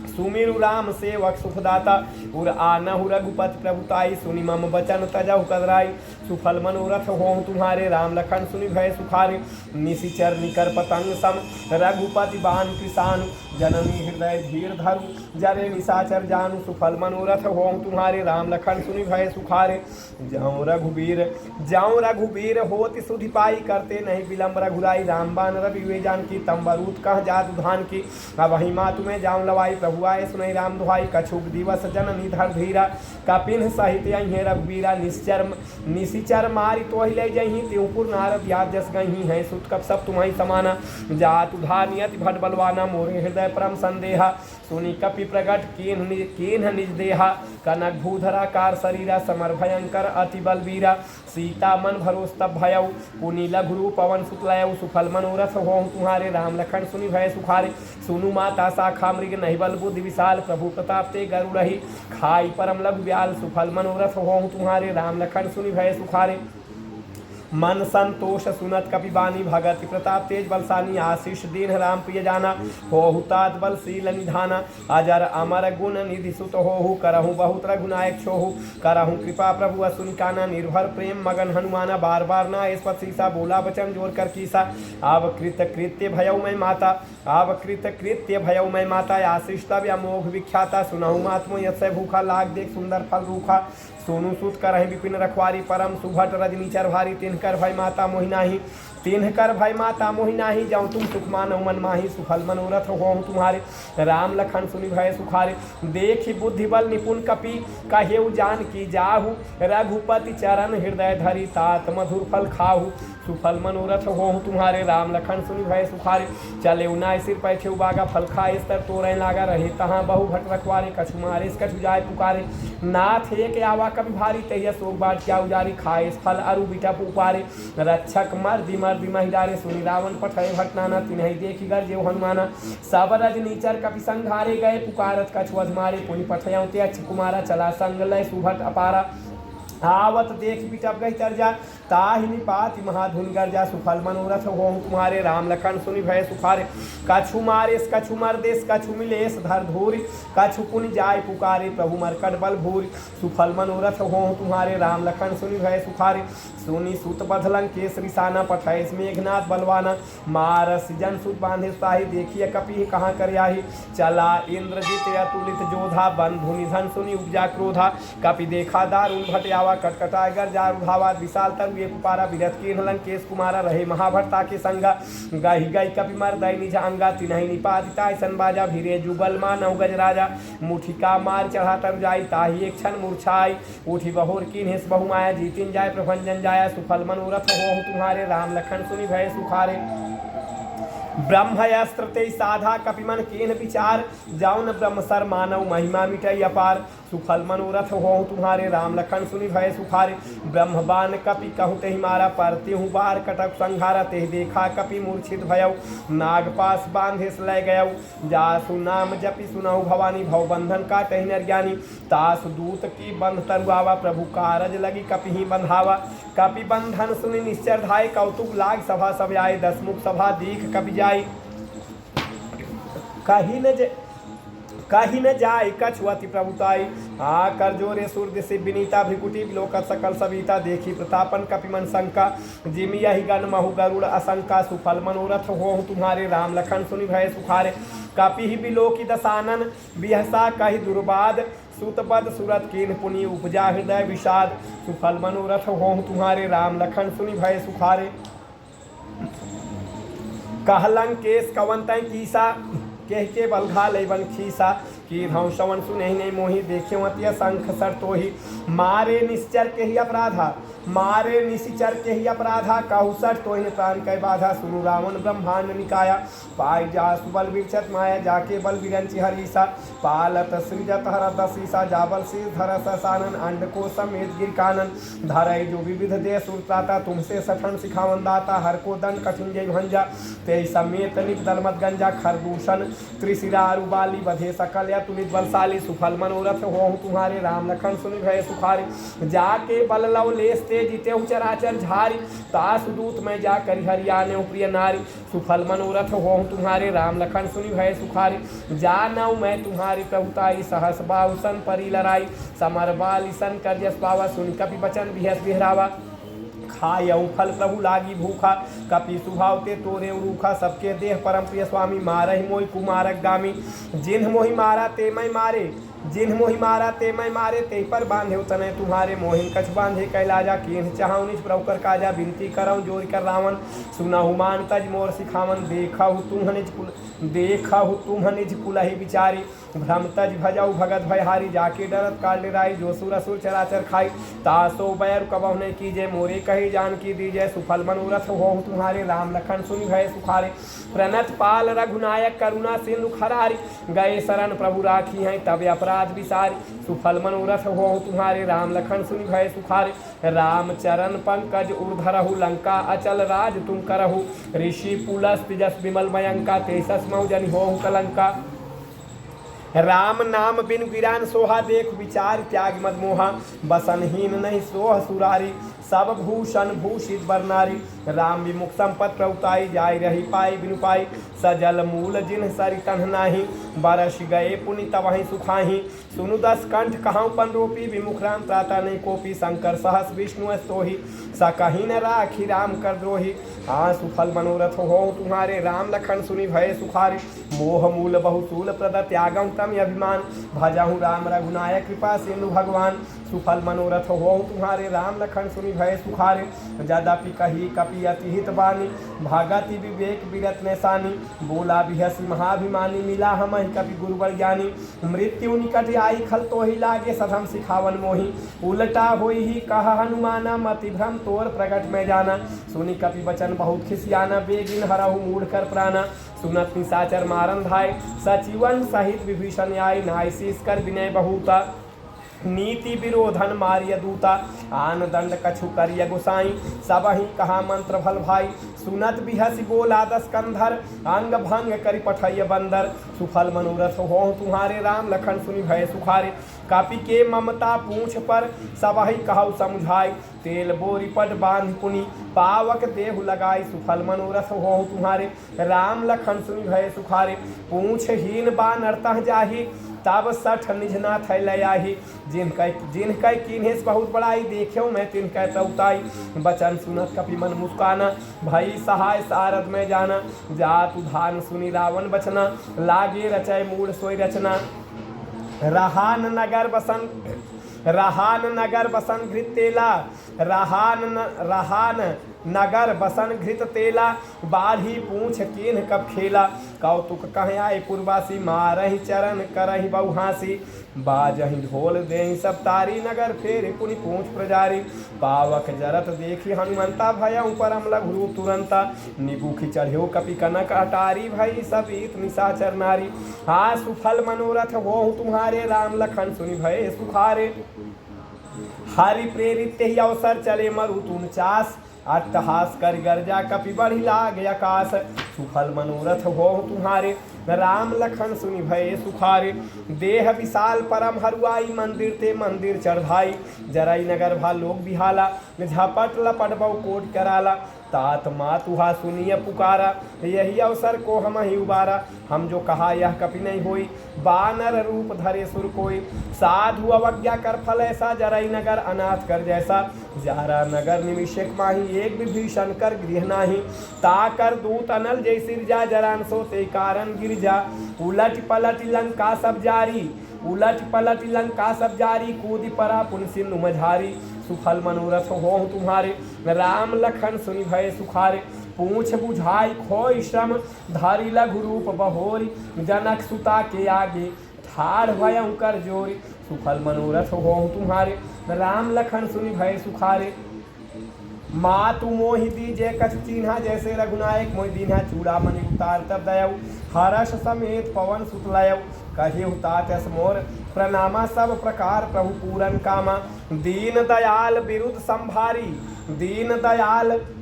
सुमिरु राम सेवक सुखदाता उर आनहु रघुपति प्रभुताई सुनि मम बचन तजहु कदराई सुफल मनोरथ हो तुम्हारे राम लखन सुनि भय सुखारे निशिचर निकर पतंग सम रघुपति बान कृषानु जननी हृदय धीर धरु जरे निशाचर जानु सुफल मनोरथ हो तुम्हारे राम लखन सुनि भय सुखारे जाऊं रघुबीर होति सुधि पाई करते नहीं विलम्ब रघुराई रामबान रवि वे जान की तंबरूत कह जात धान की अब वही माँ तुम्हें जाऊं लवाई प्रभु आए सुनई राम दुहाई कछुक दिवस जननी धर धीरा कपिन सहित अहे रघुबीरा निश्चर निशि निशिचर मारी तो ही ले जही त्योपुर नारद याद जस गही है सुत कप सब तुम्हारी समाना जात उधार नियति भट बलवाना मोरे हृदय परम संदेहा सुनी कपि प्रगट केन निज देहा कनक भूधराकार शरीरा समर भयंकर अति बलवीरा सीता मन भरोस तब भयऊ पुनि लघु रूप पवन सुतलयऊ सुफल मनोरथ हो तुम्हारे राम लखन सुनि भय सुखारे सुनु माता शाखा मृग नहीं बल बुद्धि विशाल प्रभु प्रताप ते गरु रही खाई परम लघु व्याल सुफल मनोरथ हो तुम्हारे राम लखन सुनि भय सुखारे मन संतोष सुनत कपिबानी भगत प्रताप तेज बलसानी आशीष दीन राम प्रिय जाना हो हुतात बल शील निधाना अजर अमर गुण निधि सुत हो करहु बहुत रघुनायक छोहु करहु कृपा प्रभु असुन काना निर्भर प्रेम मगन हनुमाना बार बार ना स्पत सीसा बोला वचन जोर कर कीसा आवकृत कृत्य भयउ मैं माता आवकृत कृत्य भयउ मैं माता आशीष तब अमोघ विख्याता सुनहु महात्मो यस्य भूखा लाग देख सुंदर फल रूखा सोनू सूत करहि विपिन रखवारी परम सुभट रजनीचर भारी तिनकर भय माता मोहिनाही तिनकर भय माता मोहिनाही जाऊँ तुम सुख मानव मन माही सुफल मनोरथ हो तुम्हारे राम लखन सुनि भय सुखारे देखी बुद्धि बल निपुण कपि कहेउ जान की जाहु रघुपति चरण हृदय धरि तात मधुर फल खाहु सुफल मनोरथ हो तुम्हारे राम लखन सुनि भय सुखारे चले उनाय सिर पैठे बागा फल खाए स्तर तोरें लागा रहे तहाँ बहु भट रखवारे कछु मारे कछु जाय पुकारे नाथ एक आवा कभी भारी तहिया शोक बाट क्या उजारी खाए फल अरु बिटा पुकारे रक्षक मर्दि मर्दि महिलारे सुनि रावण पठय भटनाना तिन्हि देखी गर जेव हनुमाना सब रज नीचर कपि संघारे गए पुकारत कछु अधमारे पुनि पठयौ ते अच्छ कुमारा चला संग लय सुभट अपारा आवत देख बिटप गई तरजा ताहि निपाति महाधुन गर्जा सुफल मनोरथ हो तुम्हारे राम लखन सुनि भय सुखारे कछु मारेस कछु मरदेस कछु मिलेस धर धूरि कछु पुनि जाय पुकारे प्रभु मरकट बल भूरि सुफल मनोरथ हो तुम्हारे राम लखन सुनि भय सुखारे सुनि सुत बधलन केसरी साना पठैस मेघनाथ बलवाना मारस जन सुत बांधे साहि देखिए कपि कहाँ कर आही चला इंद्रजित अतुलित जोधा बंधु निधन सुनि उपजा क्रोधा कपि देखा दारुण भटयावा कटकटाय गर जार उधावा विशाल तरु ये पुपारा विरत कीन लंकेश कुमारा रहे महाभट्टा के संगा गही गई कपि मर दई निज अंगा तिन्हि निपातिताय संबाजा भिरे जुगल मानव गज राजा मुठिका मार चढ़ा तर जाई ताहि एक क्षण मूर्छाई उठी बहोर कीन हेस बहु माया जीतिन जाय प्रभंजन जाया सुफल मनोरथ हो तुम्हारे राम लखन सुनि भय सुखारे ब्रह्मयस्त्र ते साधा कपिमन केन विचार जाउन ब्रह्म सर मानव महिमा मिटई अपार सुफल मनोरथ हो तुम्हारे राम लखन सुनि भय सुखारे ब्रह्मबान कपि कहु तेहि मारा परते हूँ बार कटक संघारा तेहि देखा कपि मूर्छित भयउ नागपास बांधे लय गयउ जासु नाम जपि सुनहु भवानी भव बंधन का तहि निर्ज्ञानी तासु दूत की बंध तरुआवा प्रभु कारज लगी कपि ही बंधावा कपि बंधन सुनि निश्चर धाय कौतुक लाग सभा सब आए दसमुख सभा दीख कपि जाय कहीं न जाय कछुअति प्रभुताई आ कर जोरे सूर्य से विनीता भिकुटी लोकत सकल सविता देखी प्रतापन कपिमन शंका जिमि यही गण महु गरुड़ असंका सुफल मनोरथ हो तुम्हारे राम लखन सुनि भय सुखारे कपि ही बिलोकी दसानन बिहसा कहि दुर्बाद सुतपद सुरत कीन पुनि उपजा हृदय विषाद सुफल मनोरथ हो तुम्हारे राम लखन सुनि भय सुखारे कहलं केस कवंतै कीसा कह के बलघा लेवन खीसा की धौ श्रवण सुने नहीं मोहि देखे मतिया शंख सर तो ही मारे निश्चर के ही अपराधा मारे निशिचर के ही अपराधा कहु सर तो ही प्राण कै बाधा सुनु रावण ब्रह्मांड निकाया पाई जा सुबल विक्षत माया जाके बल विरंचि हरीसा पालत सृजत हरत सीसा जाबल शीर धर ससानन अंड को समेत गिर कानन धरई जो विविध देश सुरताता तुमसे सठन सिखावन दाता हर को दंड कठिन जय भंजा ते समेत निक दलमत गंजा खरदूषण त्रिशिरा अरुबाली बधे सकल या तुलित बलशाली सुफल मनोरथ हो तुम्हारे राम लखन सुनि भय सुखारे जाके बल लव लेस ते जीते चराचर झारी तास दूत में जाकर हरियाणे प्रिय नारी सुफल मनोरथ हो तुम्हारे राम लखन सुनि भय सुखारे जानऊ मैं तुम्हारी प्रभुताई सहस बाहुसन परी लड़ाई समर बाली सन कर जस पावा सुन कपि बचन बिहस बिहरावा खायऊ फल प्रभु लागी भूखा कपि सुभावते तोरे रूखा सबके देह परम प्रिय स्वामी मारहि मोहि कुमारक गामी जिन्ह मोहि मारा ते मैं मारे जिन मोहि मारा ते मैं मारे ते पर बांधे तने तुम्हारे मोहिन कछ बांधे कैलाजा कीन चाहूँ निज प्रभुकर काजा बिनती करऊँ जोर कर रावण सुनहु मान तज मोर सिखावन देखहु तुम निज कुलहि विचारी भ्रम तज भजऊ भगत भयहारी जाके डरत काल निराई जो सुर असुर चराचर खाई तासो बैर कबहु नहीं कीजे मोरे कही जान की दीजय सुफल मनोरथ हो तुम्हारे राम लखन सुनि भय सुखारे प्रणत पाल रघुनायक करुणा सिंधु खरारी गए शरण प्रभु राखी हैं तब अपराध विसारी सुफल मनोरथ हो तुम्हारे राम लखन सुनि भय सुखारे राम चरण पंकज ऊर्धरहु लंका अचल राज तुम करहु ऋषि पुलस तिजस विमल मयंका तेसस मऊ जनि होहु कलंका राम नाम बिन वीरान सोहा देख विचार त्याग मद मोहा बसनहीन नहीं सोह सुरारी सब भूषण भूषित बरनारी राम विमुख संपत प्रउताई जाय रही पाई बिनु पाई सजल मूल जिन सरि तन्ह नाही बरस गए पुनि तबहि सुखाही सुनु दस कंठ कहां पन रोपी विमुख राम त्राता नहीं कोपी शंकर सहस विष्णु स्तोहि सकहि न राखी राम कर द्रोही हाँ सुफल मनोरथ हो तुम्हारे राम लखन सुनि भय सुखारे मोह मूल बहुसूल प्रद त्यागम तम अभिमान भजहु राम रघुनायक कृपा सिंधु भगवान सुफल मनोरथ हो तुम्हारे राम लखन सुनि भय सुखारे यद्यपि कही कपि अति हित बानी भागति विवेक विरत नेसानी बोला बिहसी महाभिमानी मिला हम कपि गुरुवर ज्ञानी मृत्यु निकट आई खल तो ही लागे सधम सिखावन मोही उलटा होई ही कहा हनुमाना मति भ्रम तोर प्रगट में जाना सुनि कपि वचन बहुत खिसियाना बेगिन हरहु मूढ़ कर प्राणा सुनत निशाचर मारन धाय सचिवन सहित विभीषण आय नाय शीस कर विनय बहुता नीति विरोधन मारिय दूता आन दंड कछु करिय गोसाई सब ही कहा मंत्र भल भाई सुनत बिहसी बोला दस कंधर अंग भंग करि पठय बंदर सुफल मनोरथ हो तुम्हारे राम लखन सुनि भय सुखारे कापी के ममता पूछ पर सब ही कहु समझाई तेल बोरी पट बांध पुनि पावक देहु लगाई सुफल मनोरथ हो तुम्हारे राम लखन सुनि भय सुखारे पूछ हीन बान अर्थः जाही तब सठ निझना थैलयाही जिनकै किन्हेस बहुत बड़ाई देखियो मैं तिनकै प्रउताई बचन सुनत कपि मन मुस्काना भई सहाय सारद में जाना जातु धान सुनि रावण बचना लागे रचय मूल सोई रचना रहान नगर बसन घृत तेला रहान नगर बसन घृत तेला बाढ़ी पूछ केन कब खेला कौतुक कह आए पूर्वासी मारहि चरण करहि बहुहासी बाजहि ढोल देहि सब तारी नगर फेर पुनि पूछ प्रजारी पावक जरत देखी हनुमंता भयउ परम लघु रूप तुरंता निबुखि चढ़्यो कपि कनक अटारी भई सब इत निशाचर नारी हा सुफल मनोरथ हो तुम्हारे राम लखन सुनि भय सुखारे हरि प्रेरित ही अवसर चले मरु तुम चास अट्टहास कर गर्जा कपि बढ़ी लाग आकाश सुफल मनोरथ हो तुम्हारे राम लखन सुनि भय सुखारे देह विशाल परम हरुआई मंदिर ते मंदिर चढ़ाई जरई नगर भा लोग बिहाला झपट लपट बहु कोट कराला तात मातुहा सुनिय पुकारा यही अवसर को हम ही उबारा हम जो कहा यह कपि नहीं होई बानर रूप धरे सुर कोई साधु अवज्ञा कर फल ऐसा जरई नगर अनाथ कर जैसा जारा नगर निमिषक माही एक विभीषण कर गृह नाही ताकर दूत अनल जय सिरजा जरान सोते कारण गिरजा उलट पलट लंका सब जारी कूद परा पुन सिंधु मझारी सुफल मनोरथ हो तुम्हारे राम लखन सुनि भय सुखारे पूछ बुझाई खोई श्रम धारी लघु रूप बहोरी जनक सुता के आगे ठाढ़ भयंकर जोरी सुफल मनोरथ हो तुम्हारे राम लखन सुनि भय सुखारे मातु मोहि दीजे कछ चिन्हा जैसे रघुनायक मोहि दीन्हा चूड़ा मणि उतार तब दयऊ हर्ष समेत पवन सुतलयऊ कहे उतातस मोर प्रणामा सब प्रकार प्रभु पूरन कामा दीन दयाल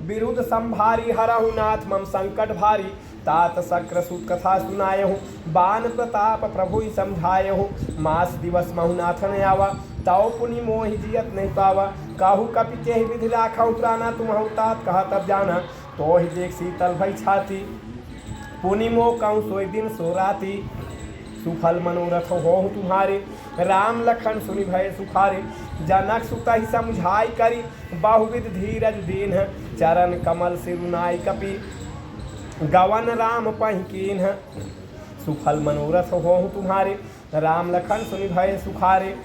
बिरुद संभारी हरहु नाथ मम संकट भारी तात शक्र सुत कथा सुनायहु बान प्रताप प्रभु समझायहु मास दिवस महुनाथन आवा तौ पुनि मोहि जियत नहीं पावा काहू कपि के विधि राखौ प्राणा तुम्हु तात कहा तब जाना तो ही देख शीतल भई छाती पुनि मो कहूँ सोई दिन सो राती सुफल मनोरथ हो तुम्हारे राम लखन सुनि भय सुखारे जनक सुत ही समझाई करी बहुविध धीरज दीन चरण कमल सिरुनाई कपि गवन राम पहिकीन सुफल मनोरथ हो तुम्हारे राम लखन सुनि भय सुखारे।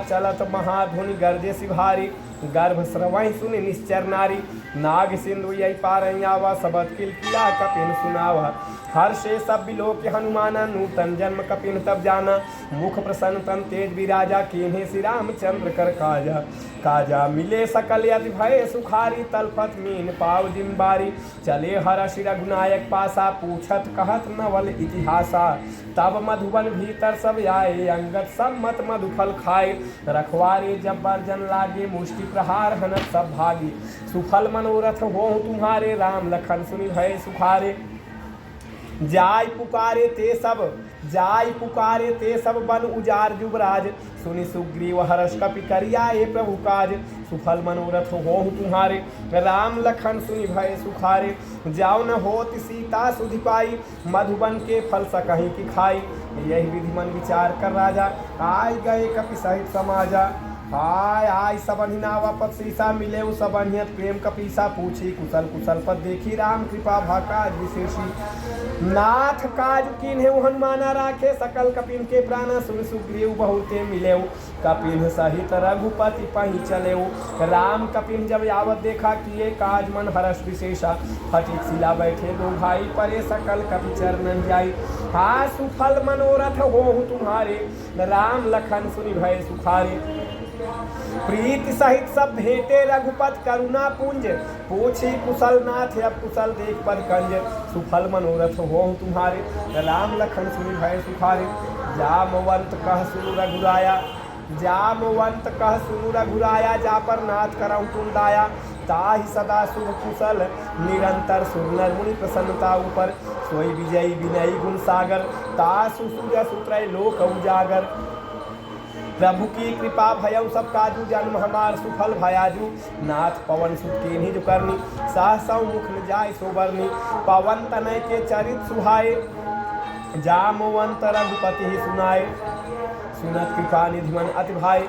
चलत महाधुनि गर्जे सिभारी, गर्भ श्रवहि सुनि निश्चर नारी। नाग सिंधु यही पारैयावा, सबद किलकिला कपिन सुनावा। हर्षे सब बिलोक हनुमाना, नूतन जन्म कपिन तब जाना। मुख प्रसन्न तन तेज विराजा, कीन्हे श्री रामचंद्र कर काजा। काजा मिले सकल यति भय सुखारी, तलपत मीन पाव जिम्बारी। चले हर्षि रघुनायक पासा, पूछत कहत नवल इतिहासा। तब मधुबन भीतर सब आए, अंगद सब मत मधुफल खाए। रखवारे जब बर्जन लागे, मुष्टि प्रहार हनत सब भागी। सुफल मनोरथ होहु तुम्हारे, राम लखन सुनि भय सुखारे। जाय पुकारे ते सब बन उजार जुबराज। सुनि सुग्रीव हर्ष कपि करियाए प्रभु काज। सुफल मनोरथ होहु तुम्हारे, राम लखन सुनि भय सुखारे। जाओ न होत सीता सुधि पाई, मधुबन के फल सकहीं की खाई। यही विधि मन विचार कर राजा, आय गए कपि सहित समाजा। आय सबन्हि नावा पद सीसा, मिले सबन्हियत प्रेम कपीसा। पूछी कुशल कुशल पद देखी, राम कृपा भा काज विशेषी। नाथ काज कीन्हे हनुमाना राखे, सकल कपिन के प्राणा। सुनि सुग्रीव बहुते मिलेऊ, कपिन सहित रघुपति पहि चलेऊ। राम कपिन जब यावत देखा, किए काज मन हर्ष विशेषा। फटिक शिला बैठे दो भाई, परे सकल कपि चरणन जाई। सुफल मनोरथ होहु तुम्हारे, राम लखन सुनि भय सुखारे। प्रीति सहित सब भेंटे रघुपत करुणा पुंज, पूछी कुशल नाथ अब कुशल देख पद कंज। सुफल मनोरथ होहु तुम्हारे, राम लखन सुनि भय सुखारे। जामवंत कह सुनु रघुराया, जामवंत कह सुनु रघुराया। जा पर नाथ करहु तुम दाया, ताहि सदा शुभ कुशल निरंतर। सुर नर मुनि प्रसन्नता ऊपर, सोई विजयी विनयी गुण सागर। तासु सुज सुत्रय लोक उजागर। प्रभु की कृपा भयउ सब काजू, जन्म हमार सुफल भयाजू। नाथ पवन सुत कीन्ही जो करनी, सहसौ मुख न जाय सोबरनी। पवन तनय के चरित सुहाए, जामवंत रघुपति ही सुनाए। सुनत कृपा निधि मन अति भाई,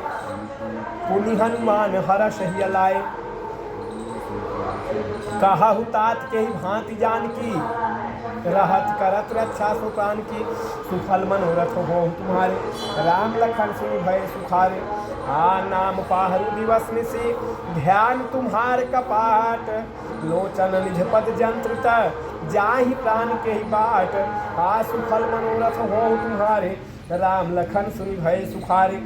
पुनि हनुमान हर्ष ही लाए। कहु तात के ही भांति जानकी, रहत करत रक्षा सो प्राण की। सुफल मनोरथ होहु तुम्हारे, राम लखन सुनि भय सुखारे। नाम पाहरु दिवस निशि, ध्यान तुम्हार कपाट। लोचन निज पद जंत्रित, जाहि प्राण के ही बाट। सुफल मनोरथ होहु तुम्हारे, राम लखन सुनि भय सुखारे।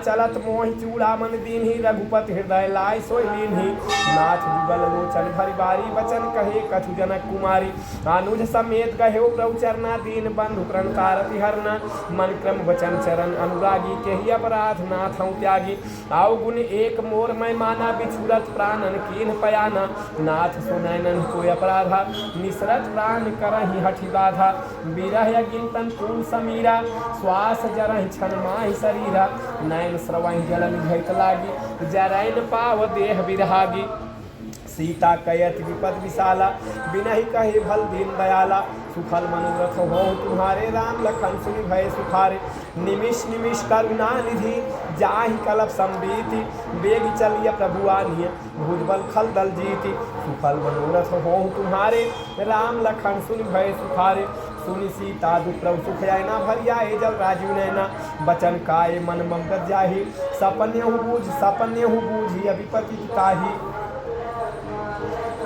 चलत मोहि चूड़ामन दीन्ही, रघुपति हृदय लाय सोई लीन्ही। नाथ जुगल लोचन भरि बारी, बचन कहे कछु जनक कुमारी। अनुज समेत गहेउ प्रभु चरना, दीन बंधु प्रण कारति हरना। मन क्रम वचन चरण अनुरागी, के ही अपराध नाथ हूँ त्यागी। आओ गुण एक मोर मैं माना, बिछुरत प्राणन कीन पयाना। नाथ सुनैनन कोई अपराधा, निसरत प्राण करहि हठि बाधा। बिरह अगिनतन पूर्ण समीरा, श्वास जरहि क्षण माहि शरीरा। नयन स्रवहि जल निभैत लागी, जरैन पाव देह बिरहागी। सीता कयत विपद विशाला, बिनहि कहे भल दीन दयाला। सुफल मनोरथ होहु तुम्हारे, राम लखन सुनि भय सुखारे। निमिष निमिष करुणा निधि, जाहि कलप संबीति। बेग चलिय प्रभु आनिय, भुजबल खल दल जीति। सुफल मनोरथ होहु तुम्हारे, राम लखन सुनि भय सुखारे। सुनि सीता दुख प्रभु सुख आयना, भरियाए जल राजीव नैना। बचन काय मन ममगत जाहि, सपन्यहु बूझि अभिपति ताहि।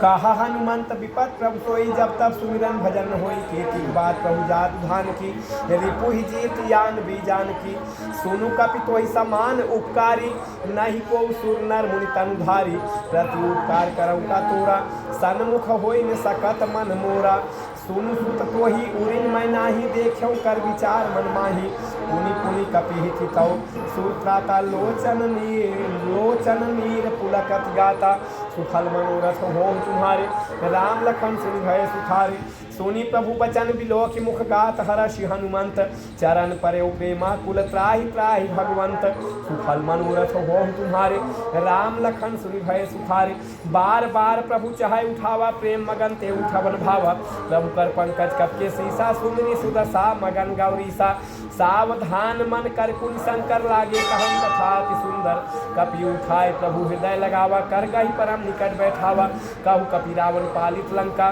कहा हनुमंत विपत प्रभु सोई, जब तब सुमिरन भजन होई। कीर्ति बात प्रभु जात धान की, रिपु ही जीत यान बीजान की। सुनु कपि तोहि समान उपकारी, नहीं को सुर नर मुनि तनुधारी। प्रति उपकार करौ का तोरा, सन्मुख होई न सकत मन मोरा। सुनु सुत तोहि उरिन मैं नाही, देखौ कर विचार मन माही। पुनि पुनि कपि हित तौ, सुत्राता लोचन नीर पुलकत गाता। सुफल मनोरथ होम तुम्हारे, राम लखन सुनि भय सुखारे। सुनि प्रभु बचन बिलोकि मुख गात, हर्षि हनुमंत। चरण परे प्रेमा कुल त्राहि त्राहि भगवंत। सुफल मनोरथ होम तुम्हारे, राम लखन सुनि भय सुखारे। बार बार प्रभु चाहे उठावा, प्रेम मगन ते उठवन भावा। प्रभु कर पंकज कप के सीसा, सुमिरि सुदशा मगन गौरीसा। सावधान मन कर कुल शंकर लागे, कहम कथा अति सुंदर। कपि उठाए प्रभु हृदय लगावा, कर गही परम निकट बैठावा। कहु कपि रावण पालित लंका,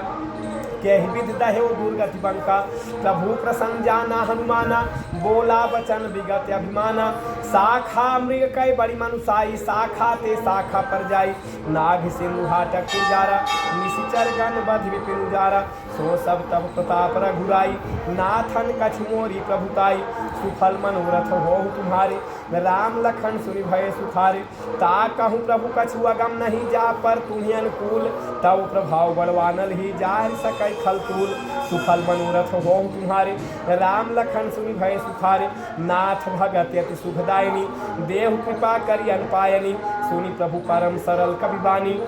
के विधि दहेव दुर्गति बंका। प्रभु प्रसन्न जाना हनुमाना, बोला वचन विगत अभिमाना। शाखा मृग कई बड़ी मनुसाई, शाखा ते शाखा पर जाई। नाग सिंधु हाटक पुजारा, निशिचर गण बध विपिन उजारा। सो सब तब प्रताप रघुराई, नाथन कछ मोरी प्रभुताई। सुफल मनोरथ हो तुम्हारे, राम लखन सुनि भय सुखारे। ता कहूँ प्रभु कछु अगम नहीं, जा पर तुम्हें अनुकूल। तब प्रभाव बड़वानल ही, जाहि सकै खलतूल। सुफल मनोरथ हो तुम्हारे, राम लखन सुनि भय सुखारे। नाथ भगत यति सुखदायिनी, देहु कृपा करि अनपायनी। सुनि प्रभु परम सरल कविवानी,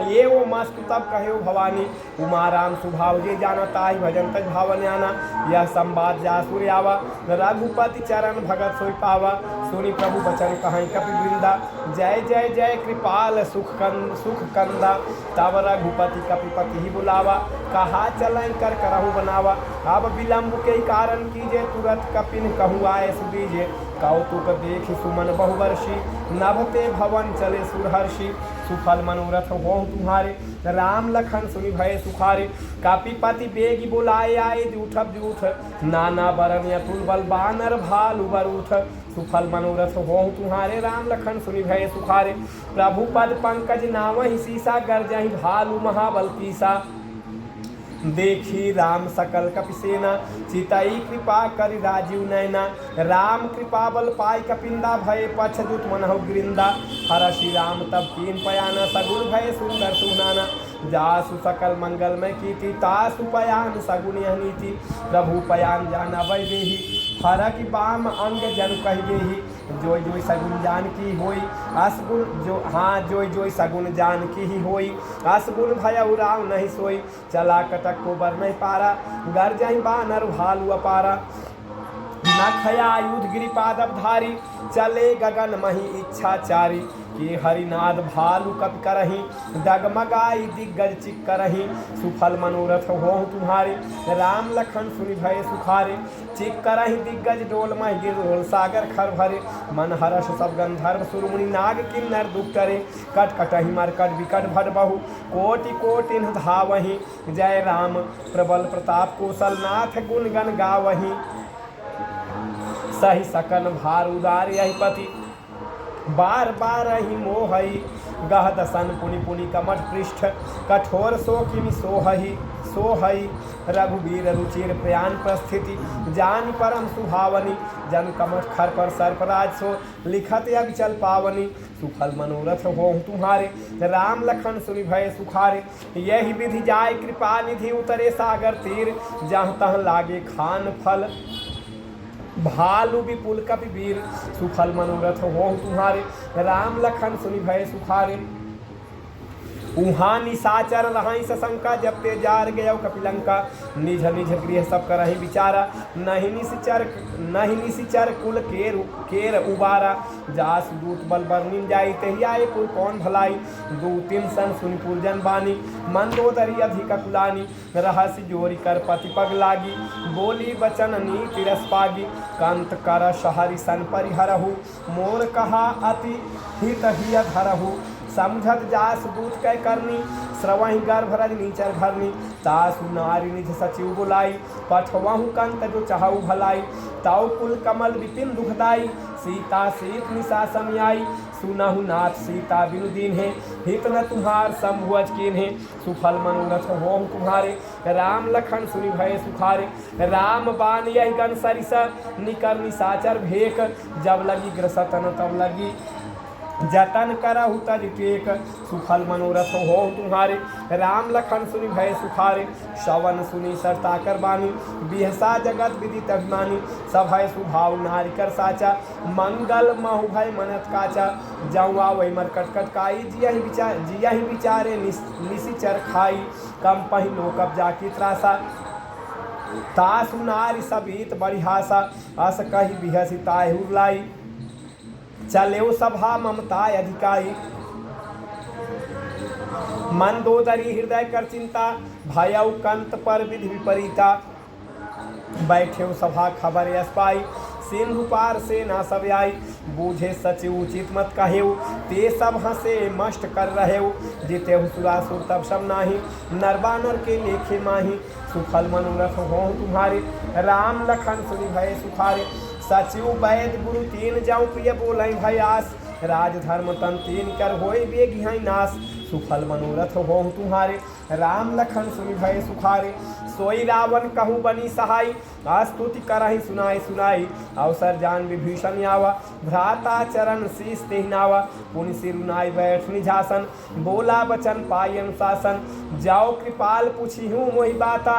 ये वो मस्त तब कहो भवानी। उमा राम सुभाव जे जाना, ताहि भजन तज भावन आना। यह संवाद जा सूर्य आवा, रघुपति चरण भगत सोई पावा। सुनि प्रभु बचन कहीं कपि वृंदा, जय जय जय कृपाल सुख कंदा। तब रघुपति कपिपति ही बुलावा, कहा चलें कर करहु बनावा। अब विलम्ब के कारण कीजे, तुरंत कपिन कहूँ आए सुदीजे। कौतुक देख सुमन बहुवर्षी, नभते भवन चले सुरहर्षि। सुफल मनोरथ हो तुम्हारे, राम लखन सुनि भय सुखारे। कपिपति बेगी बुलाए आए, जूठब जूठ नाना बरन अतुल बल, बानर भालु बरूथ। सुफल मनोरथ हो तुम्हारे, राम लखन सुनि भय सुखारे। प्रभु पद पंकज नावहि सीसा, गर्जहि भालु महाबल पीसा। देखी राम सकल कपिसेना, चितई कृपा करि राजीव नैना। राम कृपा बल पाई कपिंदा, भय पछदूत मनहु गृंदा। हरषि राम तब कीन पयाना, सगुन भय सुंदर सुनाना। जासु सकल मंगलमय कीर्ति, तासु पयान सगुन यह नीति। प्रभु पयान जाना वैदेही, हरकि बाम अंग जन कहिए ही। जोय जोय सगुन जान की होई, असगुन जो हाँ जोय जोय सगुन जान की ही होई। असगुन भय उराव नहीं सोई, चला कटक को बर नहीं पारा। गर्जहि बानर भालु अपारा। नखया आयुध गिरिपादप धारी, चले गगन मही इच्छाचारी। के हरिनाद भालु कपि करही, डगमगाई दिग्गज चिक करही। सुफल मनोरथ हो तुम्हारे, राम लखन सुनि भय सुखारे। चिक करही दिग्गज डोल महि गिर, सागर खर भरे। मन हरष सब गंधर्व सुरमुनि, नाग किन्नर दुख करे। कट कटहि मरकट विकट भट बहु, कोटि कोटि धावहि। जय राम प्रबल प्रताप कौशल, नाथ गुण गण गावहि। सही सकन भार उदार यही पति, बार बार ही मोहई। गह दसन पुनि पुनि कमठ पृष्ठ, कठोर सो किमि सोहई। रघुवीर रुचिर प्रयाण प्रस्थिति, जान परम सुहावनी। जन कमठ खर पर सर्पराज सो, लिखत अविचल पावनी। सुफल मनोरथ हो तुम्हारे, राम लखन सुनि भय सुखारे। यही विधि जाय कृपा निधि, उतरे सागर तीर। जहाँ तहाँ लागे खान फल, भालु विपुल कपि वीर। सुफल मनोरथ हो तुम्हारे, राम लखन सुनि भय सुखारे। उहाँ निशाचर रहाई सशंका, जब ते जार गयो कपिलंका। निज निज गृह सब करहि विचारा, नहीं निशिचर कुल केर उबारा। जासु दूत बल बरनिन जाई, तहि आए पुर कौन भलाई। दू तीन सन सुनि पुरजन बानी, मंदोदरी अधिक कुलानी। रहस्य जोरी कर पति पग लागी, बोली वचन नीति रस पागी। कंत कर शहरी सन परिहरहु, मोर कहा अति हित हिय धरहु। समझत जास दूत कै करनी, श्रवहि गर्भ रजनी चर भरनी। तासु नारी निज सचिव बुलाई, पठवहु कंत जो चाहु भलाई। ताउ कुल कमल विपिन दुखदाई, सीता सीत निशा समियाई। सुनहु नाथ सीता बिनु दीन्हे, हित न तुम्हार संभुअज कीन्हे। सुफल मनोरथ हो तुम्हारे, राम लखन सुनि भय सुखारे। राम बान यही गण सरिस, निकर निशाचर भेक। जब लगी ग्रसतन तब लगी, जतन करहु तज टेक। सुफल मनोरथ हो तुम्हारे, राम लखन सुनि भय सुखारे। श्रवण सुनि सरता कर बानी, बिहसा जगत विदित अभिमानी। सभय सुभाव नारी कर साचा, मंगल महु भय मनत काचा। जौआ वही मर कटकट काई, जियहि विचारे निशिचर खाई। कम पहि लोक कब्जा की त्रासा, तासु नारी सबीत बड़िहासा। अस कहि बिहसी ताहि उरलाई, चलेउ सभा ममता अधिकाई। मंदोदरी हृदय कर चिंता, भयउ कंत पर विधि विपरीता। बैठे सभा खबर यश पाई, सिंधु पार से ना सब आई। बूझे सचिव उचित मत कहेऊ, ते सब हंसे मस्ट कर रहेऊ। जीते सुरासुर तब सब नाही, नरबानर के लेखे माही। सुफल मनोरथ हो तुम्हारे, राम लखन सुनि भय सुखारे। सचिव वैद गुरु तीन जाऊं प्रिय बोलै भय आस। राज धर्म तन तीन कर होय बेग हैं नाश। सुफल मनोरथ हो तुम्हारे, राम लखन सुनि भय सुखारे। सोई रावण कहूँ बनी सहाय, स्तुति करहि सुनाई सुनाई। अवसर जान विभीषण आवा, भ्राता चरण शीस तेहनावा। पुनि सिरुनाई बैठ निझासन, बोला बचन पाई अनुशासन। जाओ कृपाल पूछिहूँ मोहि बाता,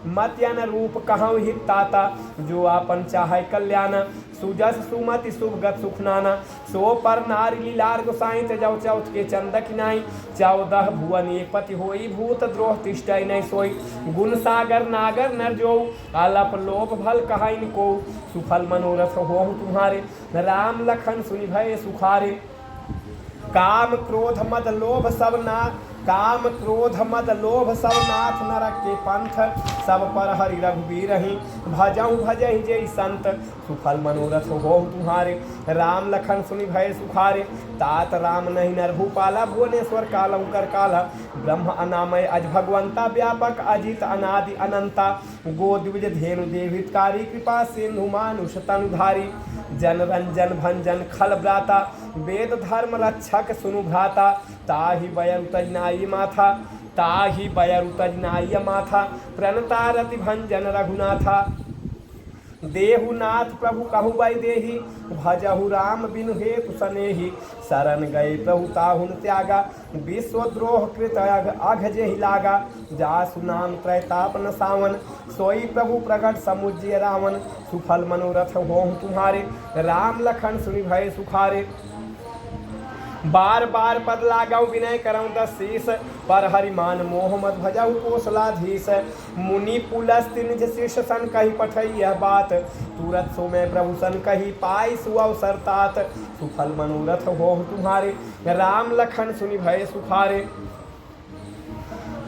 मत्यन रूप कहूँ हित ताता। जो आपन चाहे कल्याण, सुजस सुमति शुभ गत सुख नाना। सो पर नारी लीलार गोसाई, तेजौ चौथ के चंदक नाई। 14 भुवन एक पति होई, भूत द्रोह तिष्ठै नहीं सोई। गुण सागर नागर नर जो, अलप लोभ भल कहाइन को। सुफल मनोरथ हो तुम्हारे, राम लखन सुनि भय सुखारे। काम क्रोध मद लोभ सब ना, काम क्रोध मद लोभ सब नाथ नरक के पंथ। सब पर हरि रघुबीर ही, भजहु भजहि जय संत। सुफल मनोरथ हो तुम्हारे, राम लखन सुनि भय सुखारे। तात राम नहीं नर भूपाला, भुवनेश्वर कालहु कर काला। ब्रह्म अनामय अज भगवंता, व्यापक अजित अनादि अनंता। गो द्विज धेनु देवितकारी, कृपा सिंधु मानुष तनुधारी। जन रंजन भंजन खल ब्राता, वेद धर्म रक्षक सुनु भ्राता। ताहि बयर तजनाई माथा, ताहि बयर तजनाई माथा। प्रणता रति भंजन रघुनाथा। देहुनाथ प्रभु कहु बई देही, भजहु राम बिनु हेतु सनेही। शरण गए प्रभु ताहुन त्यागा, विश्वद्रोह कृत अघ जेहि लागा। जासु नाम त्रैतापन सावन, सोई प्रभु प्रगट समुज्य रावण। सुफल मनोरथ हो तुम्हारे, राम लखन सुनि भय सुखारे। बार बार पद लागऊ विनय करऊँ 10 शीस, पर हरिमान मोह मत भजऊ कोसलाधीश। मुनि पुलस निज शिष्य सन कही पठई यह बात, तुरत सो मैं प्रभु सन कही पाई सुअवसर तात। सुफल मनोरथ हो तुम्हारे, राम लखन सुनि भय सुखारे।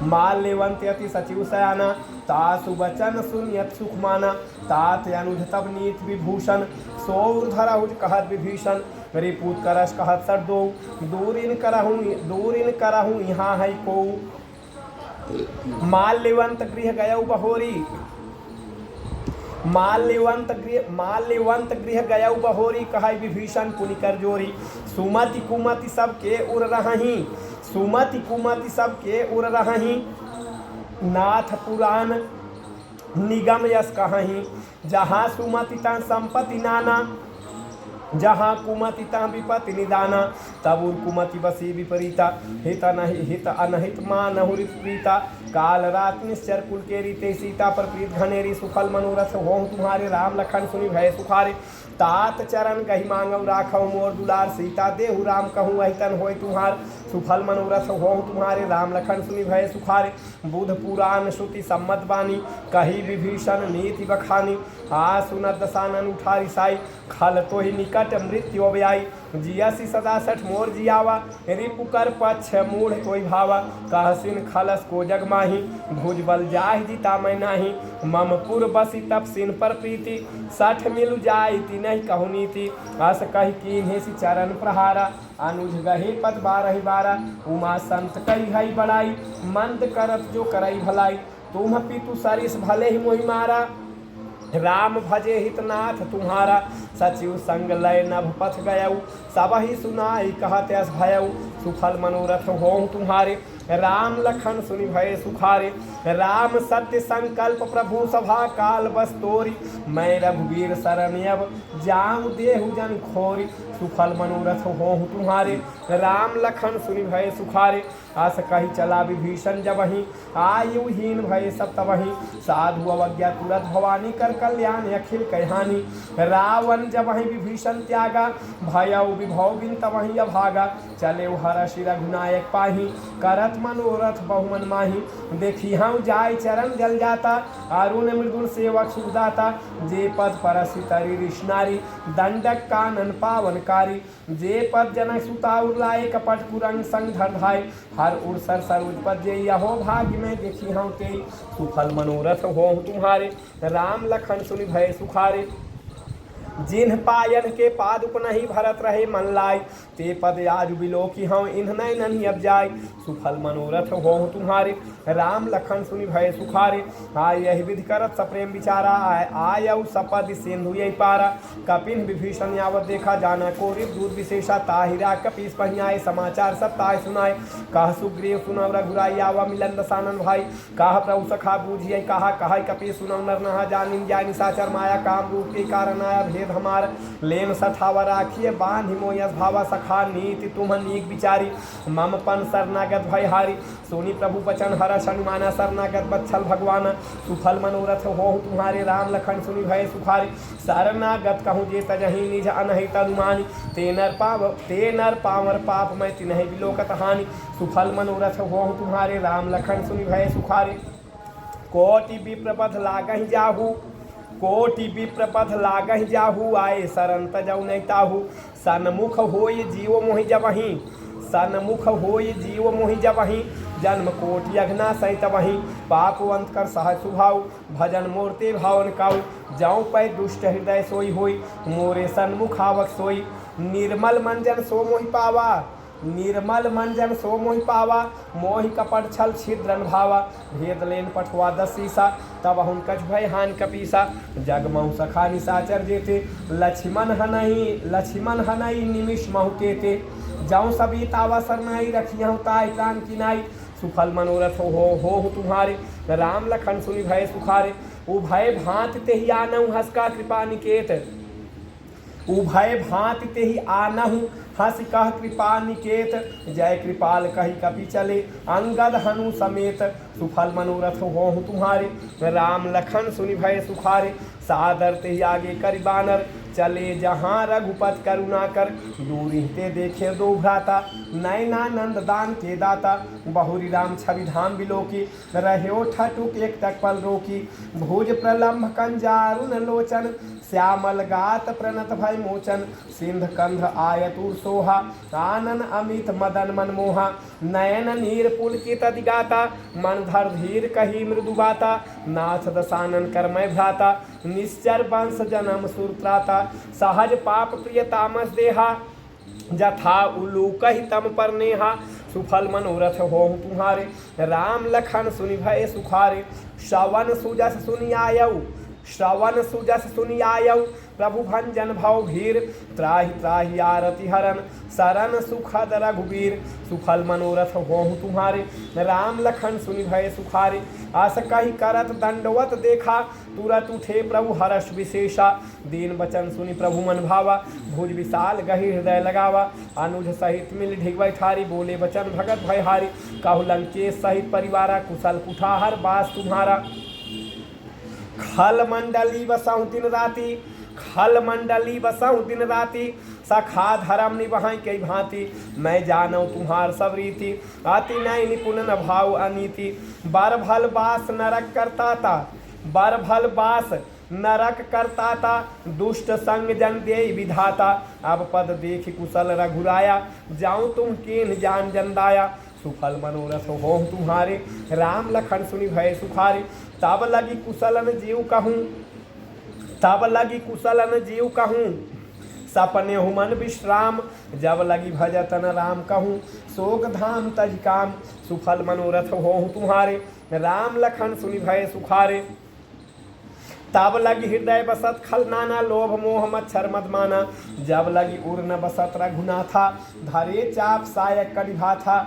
माल्यवंत अति सचिव सयाना, तासु बचन सुनियत सुख माना। तात अनुज तब नीत विभूषण, सो धरहुज कहत विभीषण। रिपुत करस कहत सर दो, दूर इन करहूँ यहाँ है को। माल्यवंत गृह गयौ बहोरी, माल्यवंत गृह गयौ बहोरी। कहै विभीषण पुनि कर जोरी। सुमति कुमति सबके उर रहहीं, सुमति कुमति सबके उर रहहीं। नाथ पुराण निगम यस कहहीं, जहाँ सुमति तहाँ संपत्ति नाना। जहाँ कुमति तहाँ विपत्ति निदाना। तब उर कुमति बसी विपरीता, हित अनहित मानहु प्रीता। काल रात निश्चर कुल के रीते, सीता पर प्रीत घनेरी। सुफल मनोरथ हो तुम्हारे, राम लखन सुनि भय सुखारे। तात चरण गहि मांगऊ राखऊ मोर दुलार। सीता देहु राम कहूँ अहितन होय तुम्हार। सुफल मनोरथ हो तुम्हारे, राम लखन सुनि भय सुखारे। बुध पुराण श्रुति सम्मत बानी, कही विभीषण नीति बखानी। आ सुनत दसानन उठारी साई, खल तो ही निकट मृत्यु अव्याई। जियसी सदा सठ मोर जियावा, रिपुकर पक्ष मूढ़ तोय भावा। कहसिन खलस को जग माही, भुज बल जाहि जीता मैं नाही। मम पुर बसी तप सिन पर प्रीति, सठ मिलु जाई नहीं कहु नीति। अस कहि कीन्हेसि चरण प्रहारा, अनुज गहे पद 12 बारा। उमा संत कही हई बड़ाई, मंद करत जो करई भलाई। तुम पितु सरिस भले ही मोहि मारा, राम भजे हितनाथ तुम्हारा। सचिव संग लय नभ पथ गयऊ, सबहि सुनाई कहत यस भयऊ। सुफल मनोरथ हो तुम्हारे, राम लखन सुनि भय सुखारे। राम सत्य संकल्प प्रभु सभा काल बस तोरी। मैं रघुवीर शरण अब जाऊँ देहु जन खोरी। सुफल मनोरथ हो तुम्हारे, राम लखन सुनि भय सुखारे। आस कही चला विभीषण जबहि, आयुहीन भय सब तबहि। साधु अवज्ञा तुरत भवानी, कर कल्याण अखिल कहानी। रावण जबहि विभीषण त्यागा, भयउ विभव बिन तबहि अभागा। चले हरषि रघुनायक पाही, करत मनोरथ बहुमन माही। देखी हम जाय चरण जल जाता, अरुण मृदुल सेवक सुखदाता। जे पद परसि तरि ऋषनारी, दंडक कानन पावनकारी। जे पद जनक सुता उर्लाए, कपट कुरंग संग धर धाय। हर उर सर सरोज पद जे यहो भाग्य में देखी हम तेई। सुफल मनोरथ हो तुम्हारे, राम लखन सुनि भय सुखारे। जिन्ह पायन के पादुक नहीं भरत रहे मन लाय, ते पद आज बिलो की हम इन्ह नहीं अब जाय। सुफल मनोरथ हो तुम्हारे, राम लखन सुनि भय सुखारे। आय यही विधि करत सप्रेम विचारा, आयऊ सपद सिंधु यही पारा। कपिन विभीषण यावत देखा, जाना को दूध विशेषा। ताहिरा कपीस पहियाए, समाचार सब ताय सुनाए। कह सुग्रीव सुनव रघुराई, आवा मिलन दसानन भाई। कहा प्रभु सखा बूझिए, कहा कहा कपीस सुनव नर नहा। जानिन जाय निशाचर माया, काम रूप के कारण आया भेद हमार। लेन सठावा राखिए, बांध हिमो यश भावा। सखा नीति तुम नीक विचारी, मम पन शरणागत भय हारी। सोनी प्रभु बचन हरष अनुमाना, शरणागत बत्सल भगवान। सुफल मनोरथ हो तुम्हारे, राम लखन सुनि भय सुखारी। शरणागत कहूँ जे तजहि, निज अनहित अनुमानी। ते नर पावर पाप मैं तिन्हि बिलोकत हानि। सुफल मनोरथ हो तुम्हारे, राम लखन सुनि भय सुखारी। कोटि विप्रपथ लागहि जाहू, कोटि विप्रपथ लागहि जाहू। आए शरण तजौ नहीं ताहू। सन्मुख होय जीव मोहि जबहि, सन्मुख होय जीव मोहि जबहि। जन्म कोटि अघना सहित वहीं, पापवंत कर सहज सुभाव। भजन मूर्ति भावन काऊ, जाऊँ पै दुष्ट हृदय सोई होई। मोरे सन्मुख आवक सोई, निर्मल मंजन सो मोहि पावा। निर्मल मंजन सो मोहि पावा, मोहि कपट छल छिद्रन भावा। भेद लेन पठवा दसीसा, तब हुन कछ भय हानि कपीसा। जगमहु सखा निशाचर जेते, लक्ष्मण हनई निमिष महु केते। जाऊँ सभी तावा सरनाई, रखियहु ताय प्राण किनाई। सुफल मनोरथ हो तुम्हारे, राम लखन सुनि भय सुखारे। उभय भांति तेहि आनहु, हंस का कृपा निकेत। उभय भांति तेहि आनहु, हंस कह कृपा निकेत। जय कृपाल कही कपि चले, अंगद हनु समेत। सुफल मनोरथ हो तुम्हारे, राम लखन सुनि भय सुखारे। सादर तेहि आगे करि बानर, चले जहाँ रघुपत करुणा कर। दूरी ते देखे दो भ्राता, नयनानंद दान के दाता। बहुरी राम छवि धाम बिलोकी, रह्यो ठटुक एक तक पल रोकी। भुज प्रलम्भ कंजारुन लोचन, श्यामल गात प्रणत भय मोचन। सिंध कंध आयतुर सोहा, आनन अमित मदन मनमोहा। नयन नीर पुलकित अधिगाता, मन धर धीर कही मृदु बाता। नाथ दसानन कर मैं भ्राता, निश्चर वंश जन्म सुरत्राता। सहज पाप प्रिय तामस देहा, जथा उलूकहि तम पर नेहा। सुफल मनोरथ हो तुम्हारे, राम लखन सुनि भय सुखारे। श्रवण सुजस सुनि आयऊ, श्रवण सुजस सुनि आयऊ। प्रभु भंजन भव भीर, त्राहि त्राहि आरति हरन। शरण सुखद रघुबीर, सुफल मनोरथ हो तुम्हारे, राम लखन सुनि भय सुखारे। आस कहि करत दंडवत देखा, तुरत उठे प्रभु हर्ष विशेषा। दीन बचन सुनि प्रभु मन भावा, भुज विशाल गहि हृदय लगावा। अनुज सहित मिल ढिग बैठारी, बोले बचन भगत भयहारी। कहु लंकेश सहित परिवारा, कुशल कुठाहर बास तुम्हारा। खल मंडली बसहु दिन राति, खल मंडली बसहु दिन राति। सखा धर्म निभाई कई भांति, मैं जानऊ तुम्हार सब रीति। अति नय निपुण न भाव अनीति, बर भल बास नरक करता था। बर भल बास नरक करता था, दुष्ट संग जन दे विधाता। अब पद देख कुशल रघुराया, जाऊँ तुम केन जान जंदाया। सुफल मनोरथ हो तुम्हारे, राम लखन सुनि भय सुखारे। तब लगी कुशलन जीव कहूँ, तब लगी कुशलन जीव कहूँ। सपने हुमन विश्राम, जब लगी भजतन राम कहूँ। शोक धाम तज काम, सुफल मनोरथ हो तुम्हारे, राम लखन सुनि भय सुखारे। तब लगी हृदय बसत खल नाना, लोभ मोह मच्छर मदमाना। जब लगी उर न बसत रघुनाथा, धरे चाप सायक करिभा था।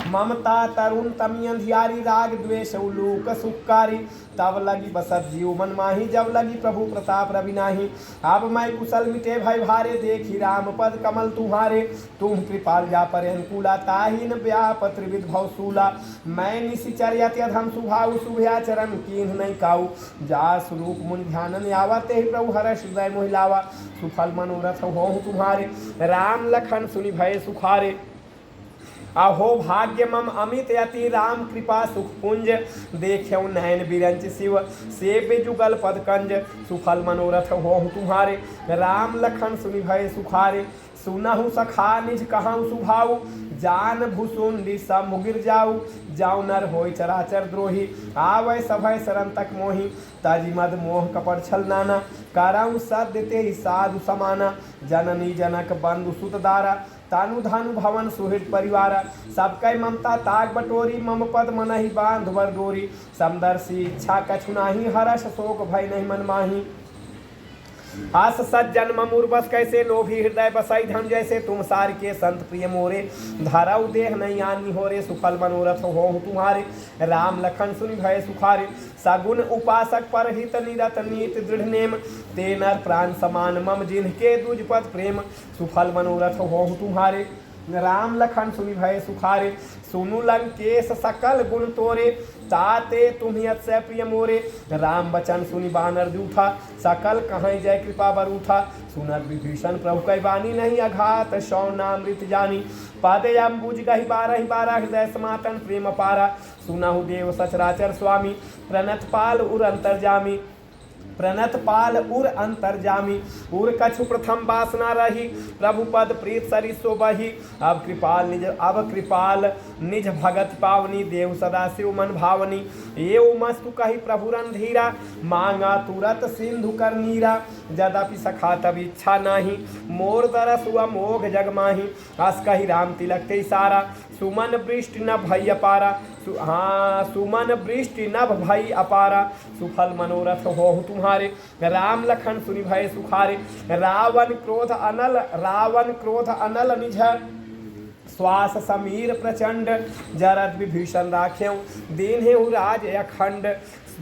ममता तरुण तमी अंधियारी, राग द्वेष उलूक सुखकारी। तब लगी बसत जीव मन माही, जब लगी प्रभु प्रताप रवि नाही। अब मैं कुशल मिटे भय भारे, देखी राम पद कमल तुम्हारे। तुम कृपाल जा पर अनुकूला, ताहि न व्याप त्रिविध भव सूला। मैं निशिचर्यत अधम सुभाऊ, शुभयाचरण कीन्ह नहीं काऊ। जा स्वरूप मुनि ध्यानन आवा, तेहि प्रभु हर्ष हृदय मोहि लावा। सुफल मनोरथ हो तुम्हारे, राम लखन सुनि भय सुखारे। अहो भाग्य मम अमित यति, राम कृपा सुख पुंज। देख्यौ नयन बिरंच शिव, सेव्य जुगल पद कंज। सुफल मनोरथ हो तुम्हारे, राम लखन सुनि भय सुखारे। सुनहु सखा निज कहूँ सुभाऊ, जान भूसुंडी सब मुगिर जाऊ, जाऊ नर होय चराचर द्रोही, आवै सभय शरण तक मोही, तज मद मोह कपट छल नाना, करऊ सद्य ते साधु समाना, जननी जनक बंधु सुत दारा, तानु धानु भवन सुहृद परिवार, सबकै ममता ताग बटोरी, मम पद मनहि बांध बर डोरी, समदर्शी इच्छा कछु नाही, हर्ष शोक भय नहीं मन माही, आस सज्जन ममूर बस कैसे, लोभी हृदय बसाई धन जैसे, तुम सार के संत प्रिय मोरे, धरऊ देह नहीं आनी हो रे, सुफल मनोरथ हो तुम्हारे, राम लखन सुनि भय सुखारे, सगुन उपासक पर हित निरत नीत दृढ़ नेम, ते नर प्राण समान मम जिनके दुज पद प्रेम, सुफल मनोरथ हो तुम्हारे, राम लखन सुनि भय सुखारे, सुनु लंकेश सकल गुण तोरे, ताते तुम्ही अत्सय प्रिय मोरे, राम बचन सुनि बानर जूठा, सकल कहीं जय कृपा बरूठा, सुनत विभीषण प्रभु कै बानी, नहीं अघात शौ नामृत जानी, पादे अम्बुज गहि बारह हृदय समातन प्रेम पारा, सुनहु देव सचराचर स्वामी, प्रणत पाल उर अंतर्जामी, प्रणत पाल उर अंतर्जामी, उर कछु प्रथम वासना रही, प्रभु पद प्रीत सरि सो बही, अब कृपाल निज भगत पावनी, देव सदा शिव मन भावनी, एव मस्तु कही प्रभु रणधीरा, मांगा तुरत सिंधु कर नीरा, यद्यपि सखा तब इच्छा नाही, मोर तरस हुआ मोघ जग माही, अस कही राम तिलक ते सारा, सुमन वृष्टि न भय अपारा, सुमन वृष्टि नभ भई अपारा, सुफल मनोरथ हो तुम्हारे, राम लखन सुनि भय सुखारे, रावण क्रोध अनल निझ, श्वास समीर प्रचंड, जरद विभीषण राख्यऊ, दीन्हु राज अखंड,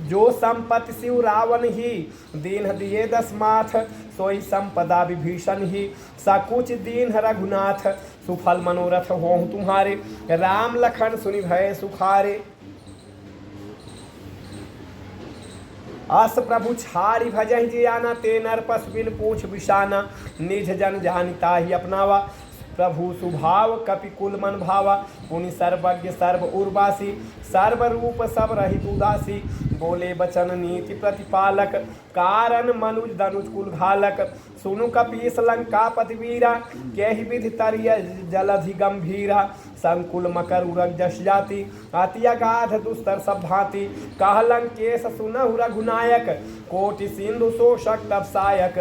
जो संपत्ति शिव रावण ही, दीन दिए दस माथ, सोई संपदा विभीषण ही, सकुच दीन रघुनाथ, सुफल मनोरथ हो तुम्हारे, राम लखन सुनि भय सुखारे, अस प्रभु छाड़ी भजहि जियाना, ते नर पस बिन पूछ बिशाना, निज जन जानिता ही अपनावा, प्रभु सुभाव कपि कुल मन भावा, पुनि सर्वज्ञ सर्व उर्वासी, सर्व रूप सब रहित उदासी, बोले बचन नीति प्रतिपालक, कारण मनुज धनुज कुल घालक, सुनु कपीस लंका पतिवीरा, केहि विधि तरिय जलधि गंभीरा, संकुल मकर उरग जस जाति, अति अगाध दुस्तर सब भांति, कह लंकेश सुनहु रघुनायक, कोटि सिंधु शोषक तब सायक,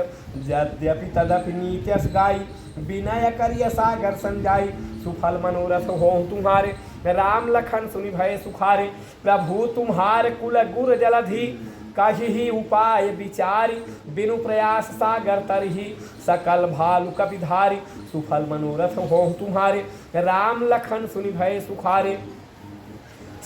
यद्यपि तदपि नीत्यस गाई, विनय करिय सागर संजाई, सुफल मनोरथ हो तुम्हारे, राम लखन सुनि भय सुखारे, प्रभु तुम्हारे कुल गुर जलधि, कहि उपाय विचारी, बिनु प्रयास सागर तरही, सकल भालु कपिधारी, सुफल मनोरथ हो तुम्हारे, राम लखन सुनि भय सुखारे,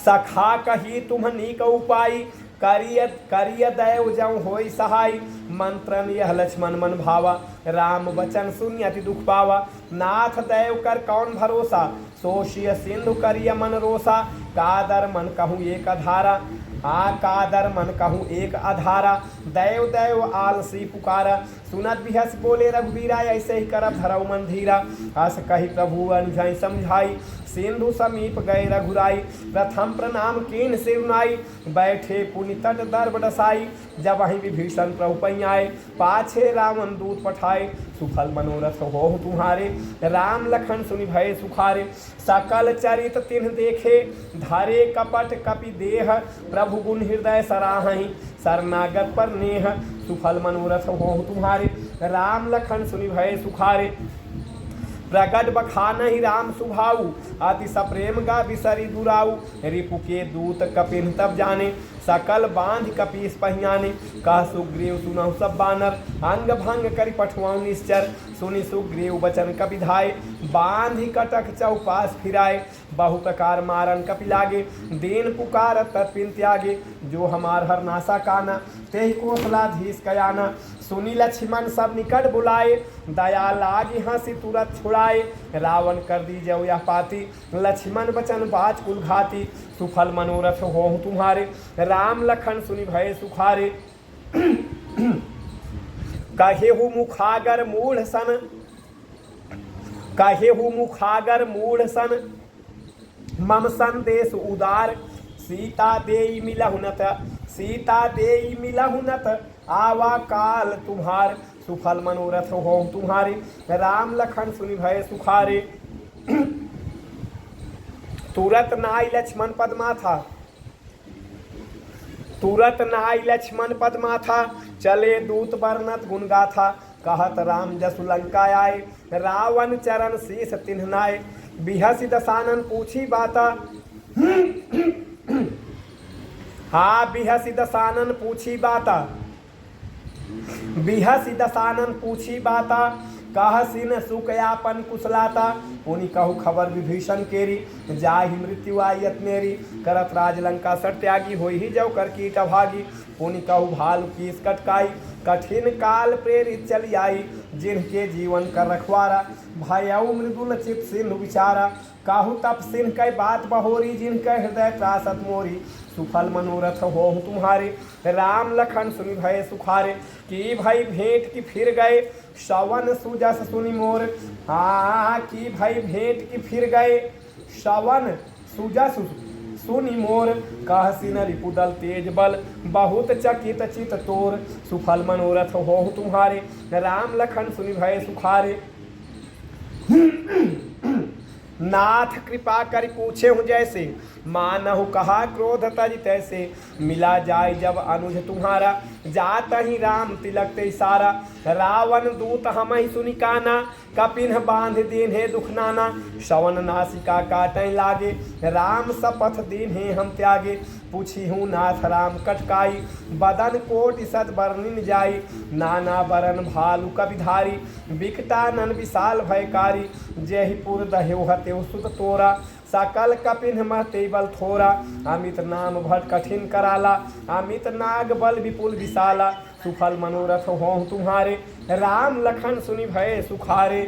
सखा कही तुम नीक उपाई, करिय दैव जऊ होई सहाय, मंत्रन यह लक्ष्मण मन भावा, राम वचन सुनि अति दुख पावा, नाथ दैव कर कौन भरोसा, सोशिय सिंधु करिय मन रोसा, कादर मन कहूँ एक अधारा, कादर मन कहूँ एक अधारा, दैव दैव आलसी पुकारा, सुनत बिहस बोले रघुबीरा, ऐसे ही करब धरऊ मन धीरा, हस कही प्रभु अनझाई समझाई, सिंधु समीप गए रघुराई, प्रथम प्रणाम कीन सिरनाई, बैठे पुनि तट दर्भ डसाई, जब वहीं विभीषण प्रभु पैयाए, पाछे रावण दूत पठाए, सुफल मनोरथ हो तुम्हारे, राम लखन सुनि भय सुखारे, सकल चरित तिन्ह देखे, धारे कपट कपि देह, प्रभु गुण हृदय सराहहि, शरणागत पर नेह, सुफल मनोरथ हो तुम्हारे, राम लखन सुनि भय सुखारे, प्रकट बखानहि राम सुभाऊ, अति सप्रेम गा बिसरि दुराऊ, रिपु के दूत कपिन तब जाने, सकल बांध कपीस पहियाने, कह सुग्रीव सुनहु सब बानर, अंग भंग करि पठवाऊ निश्चर, सुनि सुग्रीव बचन कपि धाय, बांधि कटक चौपास फिराए, बहु प्रकार मारन कपि लागे, दीन पुकार तत्पिन त्यागे, जो हमार हर नासा काना, तेहि कोसलाधीश कयाना, सुनी लक्ष्मण सब निकट बुलाए, दया लागी हंसी तुरत छुड़ाए, रावण कर दीजो यह पाती, लक्ष्मण बचन बाज कुल घाती, सुफल मनोरथ हो तुम्हारे, राम लखन सुनि भय सुखारे, कहेहु मुखागर मूढ़ सन, कहेहु मुखागर मूढ़ सन, मम संदेश उदार, सीता देई मिलहुनत, सीता देई मिलहुनत, आवा काल तुम्हार, सुफल मनोरथ हो तुम्हारे, राम लखन सुनि भय सुखारे, तुरत नाई लक्ष्मण पद्मा था, तुरत नाई लक्ष्मण पद्मा था, चले दूत वर्णत गुण गाथा। कहत राम जसु लंका आए, रावण चरण शीस तिन्हनाए। बिहसी दसानन पूछी बाता, हाँ बिहसी दसानन पूछी बाता, बिहसी दसानन पूछी बाता। कहसिन सुकयापन कुशलाता, पुनि कहु खबर विभीषण केरी। जाहि मृत्यु आयत मेरी, करत राज लंका सर त्यागी। होई ही जव कर कीट अभागी, पुनि कहु भालु कीस कटकाई। कठिन काल प्रेरित चली आई, जिनके जीवन कर रखवारा। भयउ मृदुल चित सिंधु विचारा, काहू तप सिंह कै बात बहोरी। जिनके हृदय त्रासत मोरी, सुफल मनोरथ हो तुम्हारे। राम लखन सुनि भय सुखारे, की भई भेंट की फिर गए। श्रवण सुजस सुनि मोर, हाँ की भई भेंट की फिर गए। श्रवण सुजस सुनि मोर, कहसिन रिपुदल तेज बल। बहुत चकित चित तोर, सुफल मनोरथ हो तुम्हारे। राम लखन सुनि भय सुखारे। नाथ कृपा कर पूछे हूँ जैसे, मानहु कहा क्रोध तज तैसे। मिला जाय जब अनुज तुम्हारा, जात ही राम तिलक ते सारा। रावण दूत हम ही सुनि काना, कपिन बांध दीन है दुख नाना। श्रवण नासिका काटै लागे, राम सपथ दीन है हम त्यागे। पूछी हूँ नाथ राम कटकाई, बदन कोटि सद बरनिन जाई। नाना बरन भालु कविधारी, बिकटानन विशाल भयकारी। जयपुर दह्यो हतेउ सुत तोरा, सकल कपिन महते बल थोरा। अमित नाम भट कठिन कराला, अमित नाग बल विपुल विशाला। सुफल मनोरथ हो तुम्हारे, राम लखन सुनि भय सुखारे।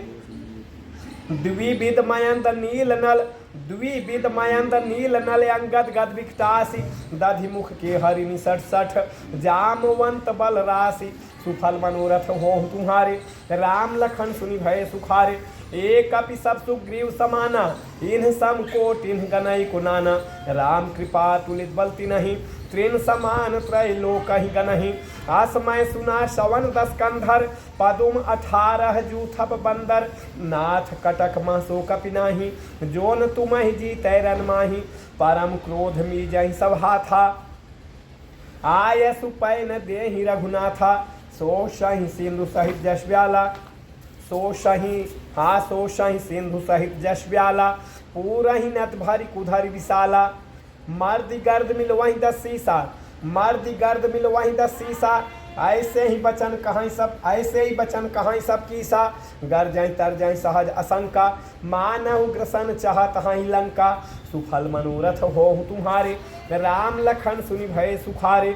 द्विविध मयंद नील नल, द्विविध मयंद नील नल। अंगद गद विकटासी, दधि मुख के हरि निसठ सठ। जामवंत बल राशि, सुफल मनोरथ हो तुम्हारे। राम लखन सुनि भय सुखारे। एक कपि सब सुग्रीव समाना, इन्ह सम कोट इन्ह गनई कुनाना। राम कृपा तुलित बलति नहीं, तृण समान त्रय लोक ही गनहि। आसमय सुना श्रवण दस कंधर, पदुम 18 जूथप बंदर। नाथ कटक महसो कपि नाही, जोन तुम ही जीतै रन माही। परम क्रोध मी जहि सभा था, आय सुपैन देहि रघुनाथा। सो सहि सिंधु सहित जस व्याला, सो सही हाँ सो सही सिंधु सहित जस व्याला। पूरहि नत भरि कुधर विशाला, मर्द गर्द मिल वहीं 10 सीसा, मर्द गर्द मिल वहीं 10 सीसा। ऐसे ही बचन कहाँ सब, ऐसे ही बचन कहाँ सब कीसा। गर जाई तर जाई सहज असंका, मानव ग्रसन चाहत हाई लंका। सुफल मनोरथ हो तुम्हारे, राम लखन सुनि भय सुखारे।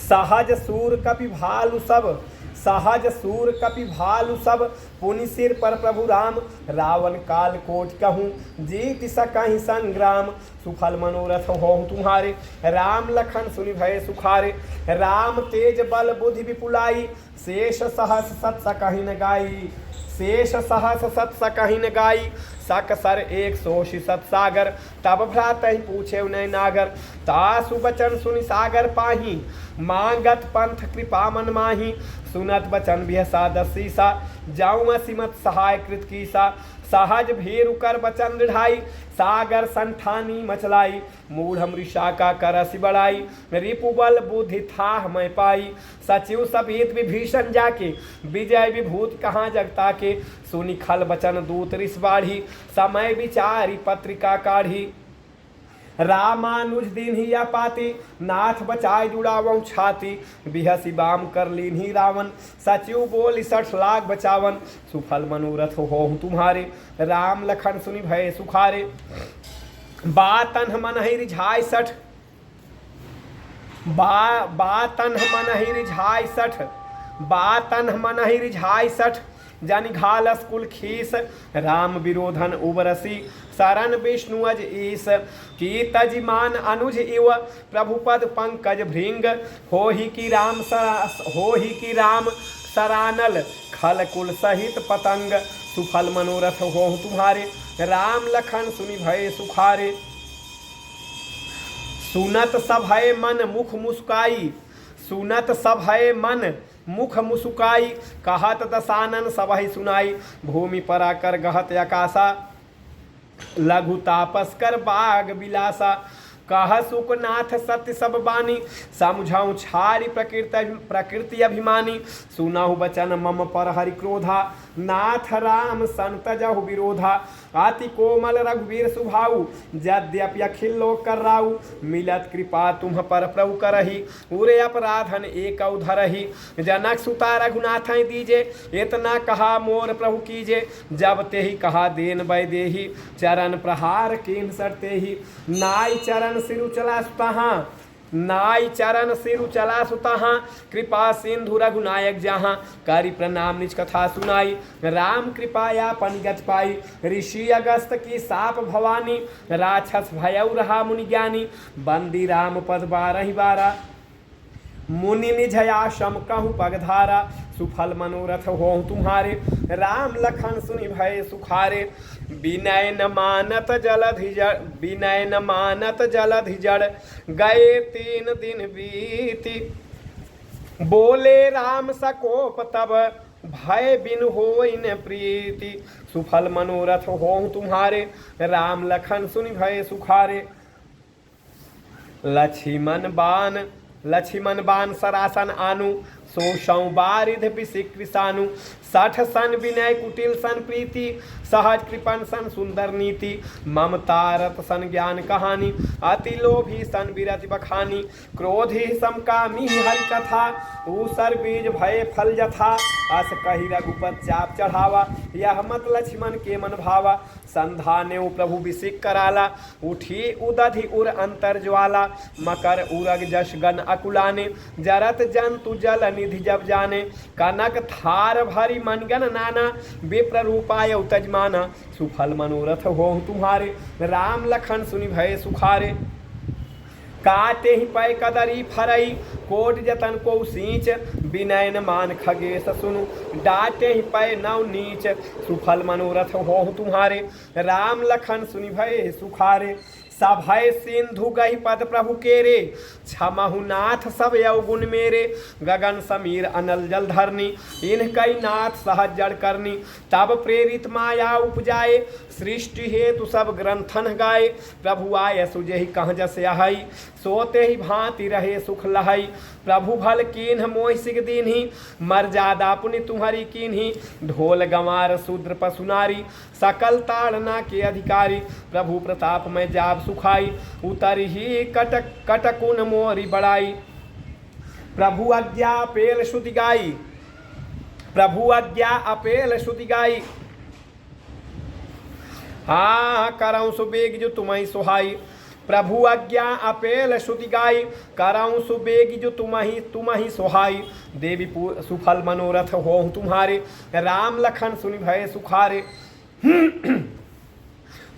सहज सूर कपि भालु सब, सहज सूर कपि भालु सब। पुनि सिर पर प्रभु राम, रावण काल कोट कहूँ। जीत सकहि संग्राम, सुफल मनोरथ हो तुम्हारे। राम लखन सुनि भय सुखारे। राम तेज बल बुद्धि विपुलाई, शेष सहस सत सकहि न गाई। शेष सहस सत सकहि न गाई। सक सर 180 सत सागर, तब भ्रातहि पूछे उनय नागर। तासु बचन सुनि सागर पाही, मांगत पंथ कृपा मन माही। सुनत बचन बिहसा 10 सीसा, जाऊँ असीमत सहाय कृत कीसा। सहज भीरु कर बचन दृढ़ाई, सागर संठानी मचलाई। मूढ़ मृषा का करसि बड़ाई, रिपुबल बुद्धि था मैं पाई। सचिव सभीत विभीषण जाके, विजय विभूत कहाँ जगता के। सुनि खल बचन दूत रिस बाढ़ी, समय विचारी पत्रिका काढ़ी। रामानुज दीन ही या पाती, नाथ बचाए जुड़ावऊ छाती। बिहसी बाम कर लीन ही रावण, सचिव बोल 60 लाख बचावन। सुफल मनोरथ हो तुम्हारे, राम लखन सुनि भय सुखारे। बातन मन ही रिझाय 60, बातन मन ही रिझाय 60, बातन मन ही रिझाय 60। जन घालस कुल खीस, राम विरोधन उबरसी। शरण विष्णु अज ईस, की तजिमान अनुज इव। प्रभुपद पंकज भृंग, हो ही की राम सरानल। खल कुल सहित पतंग, सुफल मनोरथ हो तुम्हारे। राम लखन सुनि भय सुखारे। सुनत सब है मन मुख मुस्काई, सुनत सब है मन मुख मुसुकाई। कहत दसानन सबहि सुनाई, भूमि पर आकर गहत आकाशा। लघु तापस्कर बाग बिलासा कह सुखनाथ सत्य सब बानी समझाऊं छारी प्रकृति अभिमानी सुनाहु बचन मम पर हरि क्रोधा नाथ राम संत जहु विरोधा अति कोमल रघुवीर सुभाऊ यद्यपि अखिल लोक कराऊ मिलत कृपा तुम पर प्रभु करही उरे अपराधन एक धरही जनक सुता रघुनाथ दीजे इतना कहा मोर प्रभु कीजे जब ते ही कहा देन वैदेही चरण प्रहार किन सरते ही नाई चरण सिरु चला सुतहा नाई चरण सिरु चला सुतहा कृपा सिंधु रघुनायक जहाँ करी प्रणाम निज कथा सुनाई राम कृपाया पनिगत पाई ऋषि अगस्त की साप भवानी राक्षस भयउ रहा मुनि ज्ञानी बंदी राम पद 12 मुनि निझयाशम कहूँ पगधारा सुफल मनोरथ हो तुम्हारे राम लखन सुनि भय सुखारे विनय न मानत जलधि जड़ गए 3 दिन बीती बोले राम सकोप तब भय बिन होइन प्रीति सुफल मनोरथ हो तुम्हारे राम लखन सुनि भय सुखारे लक्ष्मण बान सरासन आनु सोषौ बारिध बिसिक कृषानु 60 सन विनय कुटिल सन प्रीति सहज कृपण सन सुंदर नीति ममता रत सन ज्ञान कहानी अति लोभी सन विरति बखानी क्रोधी समकामी हरि कथा ऊसर बीज भय फल जथा अस कही रघुपत चाप चढ़ावा यह मत लक्ष्मण के मन भावा संधाने प्रभु बिसिक कराला उठी उदधि उर अंतर ज्वाला मकर उरग जश गण अकुलाने जरत जंतु जल निधि जब जाने कनक थार भरी मनगन नाना विप्र रूपाय तजमाना सुफल मनोरथ हो तुम्हारे राम लखन सुनि भय सुखारे काटे ही पै कदरी फरई कोट जतन को सींच विनयन मान खगेश सुनु डाटे ही पै नव नीच सुफल मनोरथ हो तुम्हारे राम लखन सुनि भय सुखारे सभय सिंधु गही पद प्रभु केरे क्षमहु नाथ सब यौगुण मेरे गगन समीर अनल जल धरनी इनकई नाथ सहज जड़ करनी तब प्रेरित माया उपजाए सृष्टि हेतु सब ग्रंथन गाए प्रभु आय सुजहि कह जस यहई सोते ही भांति रहे सुख लहई प्रभु भल कीन्ह मोहि सिग दीन्ही मर्यादा पुनि तुम्हारी कीन्ही ढोल गंवार शूद्र पशुनारी सकल ताड़ना के अधिकारी प्रभु प्रताप में जाब सुखाई उतर ही कटकुन मोरी बड़ाई प्रभु आज्ञा अपेल श्रुति गाई प्रभु आज्ञा अपेल श्रुति गाई हाँ करऊँ सुबेग जो तुम्हें सुहाई प्रभु आज्ञा अपेल श्रुति गाई करऊँ सुबेग जो तुम्हि सुहाई देवी सुफल मनोरथ हो तुम्हारे राम लखन सुनि भय सुखारे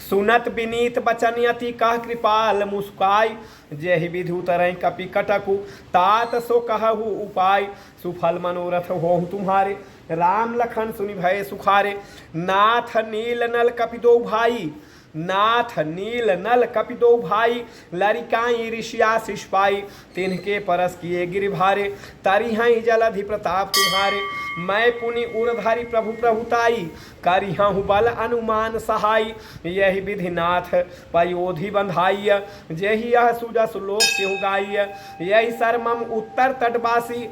सुनत विनीत बचन अति कह कृपाल मुस्काई जेहि विधि उतरई कपि कटकु तात सो कहु उपाय सुफल मनोरथ हो तुम्हारे राम लखन सुनि भय सुखारे नाथ नील नल कपि दो भाई नाथ नील नल कपि दो भाई लरिकाई ऋषिया शिषपाई तिनके परस किए गिरि भारे तरिहं जलधि प्रताप तुम्हारे मैं पुनि उर्धरि प्रभु प्रभुताई करिहं बल अनुमान सहाय यही विधिनाथ पयोधि बंधाई जेहि यह सुजस लोक केहु गाई यही सरमम उत्तर तटवासी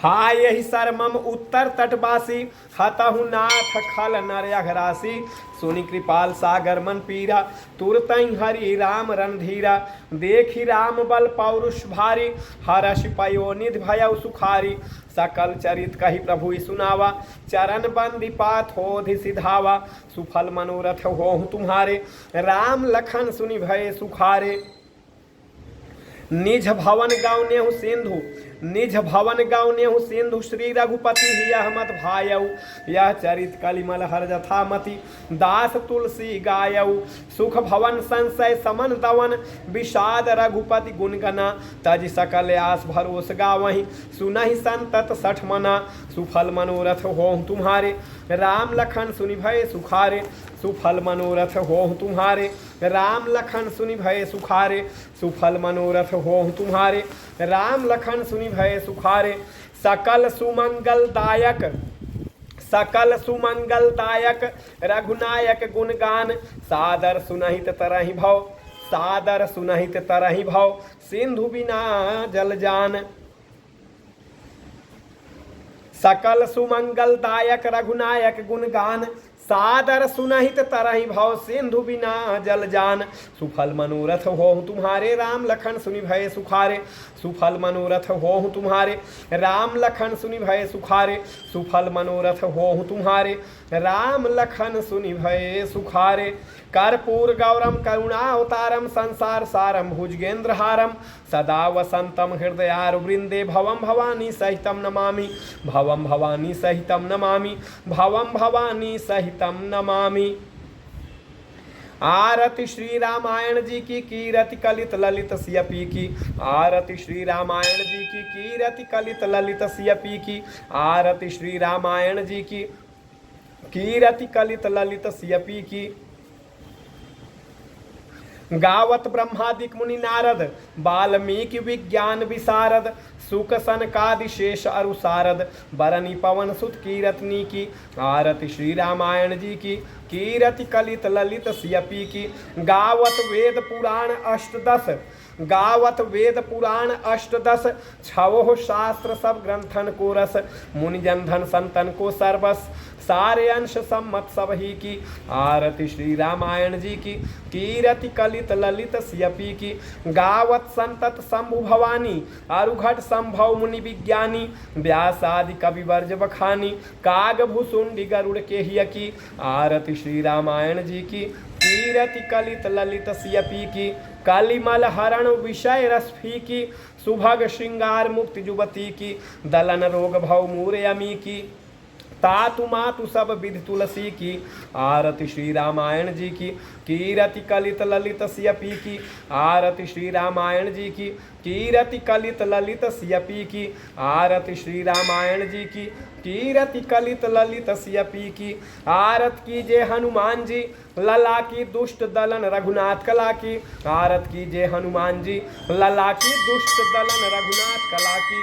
हाँ यही सरमम उत्तर तटवासी हतहु नाथ खल नर अघरासी सुनि कृपाल सागर मन पीरा तुरतई हरि राम रणधीरा देखी राम बल पौरुष भारी हर्ष पयोनिधि भयउ सुखारी सकल चरित कही प्रभु सुनावा चरण बंदी पात होधि सिधावा सुफल मनोरथ हो तुम्हारे राम लखन सुनि भय सुखारे निज भवन गाँव सिंधु निज भवन गाँव सिंधु श्री रघुपति यह मत भायऊ यह चरित कलिमल हर जथामति दास तुलसी गायऊ सुख भवन संशय समन दवन विषाद रघुपति गुणगना तज सकल आस भरोस गावहीं सुनहि संतत 60 मना सुफल मनोरथ हो तुम्हारे राम लखन सुनि भय सुखारे सुफल मनोरथ हो तुम्हारे राम लखन सुनि भय सुखारे सुफल मनोरथ हो तुम्हारे राम लखन सुनि भय सुखारे सकल सुमंगल दायक सकल सुमंगलदायक रघुनायक गुणगान सादर सुनहित तरहि भव सादर सुनहित तरहि भव सिंधु बिना जल जान। सकल सुमंगलदायक रघुनायक गुणगान सादर सुनहित तरहि भव सिंधु बिना जल जान। सुफल मनोरथ हो तुम्हारे राम लखन सुनि भय सुखारे सुफल मनोरथ हो तुम्हारे राम लखन सुनि भय सुखारे सुफल मनोरथ हो तुम्हारे राम लखन सुनि भय सुखारे। कर्पूर गौरम करुणावतारम संसार सारम भुजगेंद्रहारम सदा वसंतम हृदयार वृंदे भवम भवानी सहितम नमामि भवम भवानी सहितम नमामि भवम भवानी सहितम नमामि। आरति श्री रामायण जी की कीरति कलित ललित सियपी की आरति श्री रामायण जी की कीरति कलित ललित सियपी की आरति श्री रामायण जी की कीरति कलित ललित सियपी की। गावत ब्रह्मादिक मुनि नारद वाल्मीकि विज्ञान विशारद सुख सनकादि शेष अरुसारद बरनी पवन सुत कीरतनी की आरति श्री रामायण जी की कीरति कलित ललित सियपी की। गावत वेद पुराण अष्टदश गावत वेद पुराण अष्टदश छवो शास्त्र सब ग्रंथन को रस मुनि जन धन संतन को सर्वस सारे अंश सम्मत सब ही की आरति श्री रामायण जी की कीरति कलित ललित सियपी की। गावत संतत शंभु भवानी अरुघट संभव मुनि विज्ञानी व्यासादि कवि वर्ज बखानी काग भूसुंडी गरुड़ के हिय की आरति श्री रामायण जी की कीरति कलित ललित सियपी की। कालीमल हरण विषय रसफी की सुभग श्रृंगार मुक्ति जुबती की दलन रोग भव मूर यमी की तातु मातु सब विधि तुलसी की आरति श्री रामायण जी की कीरति कलित ललित सियपी की आरति श्री रामायण जी की कीरति कलित ललित सियपी की आरति श्री रामायण जी की कीरति कलित ललित सियपी की। आरत कीजे हनुमान जी लला की दुष्ट दलन रघुनाथ कला की आरत कीजे हनुमान जी लला की दुष्ट दलन रघुनाथ कला की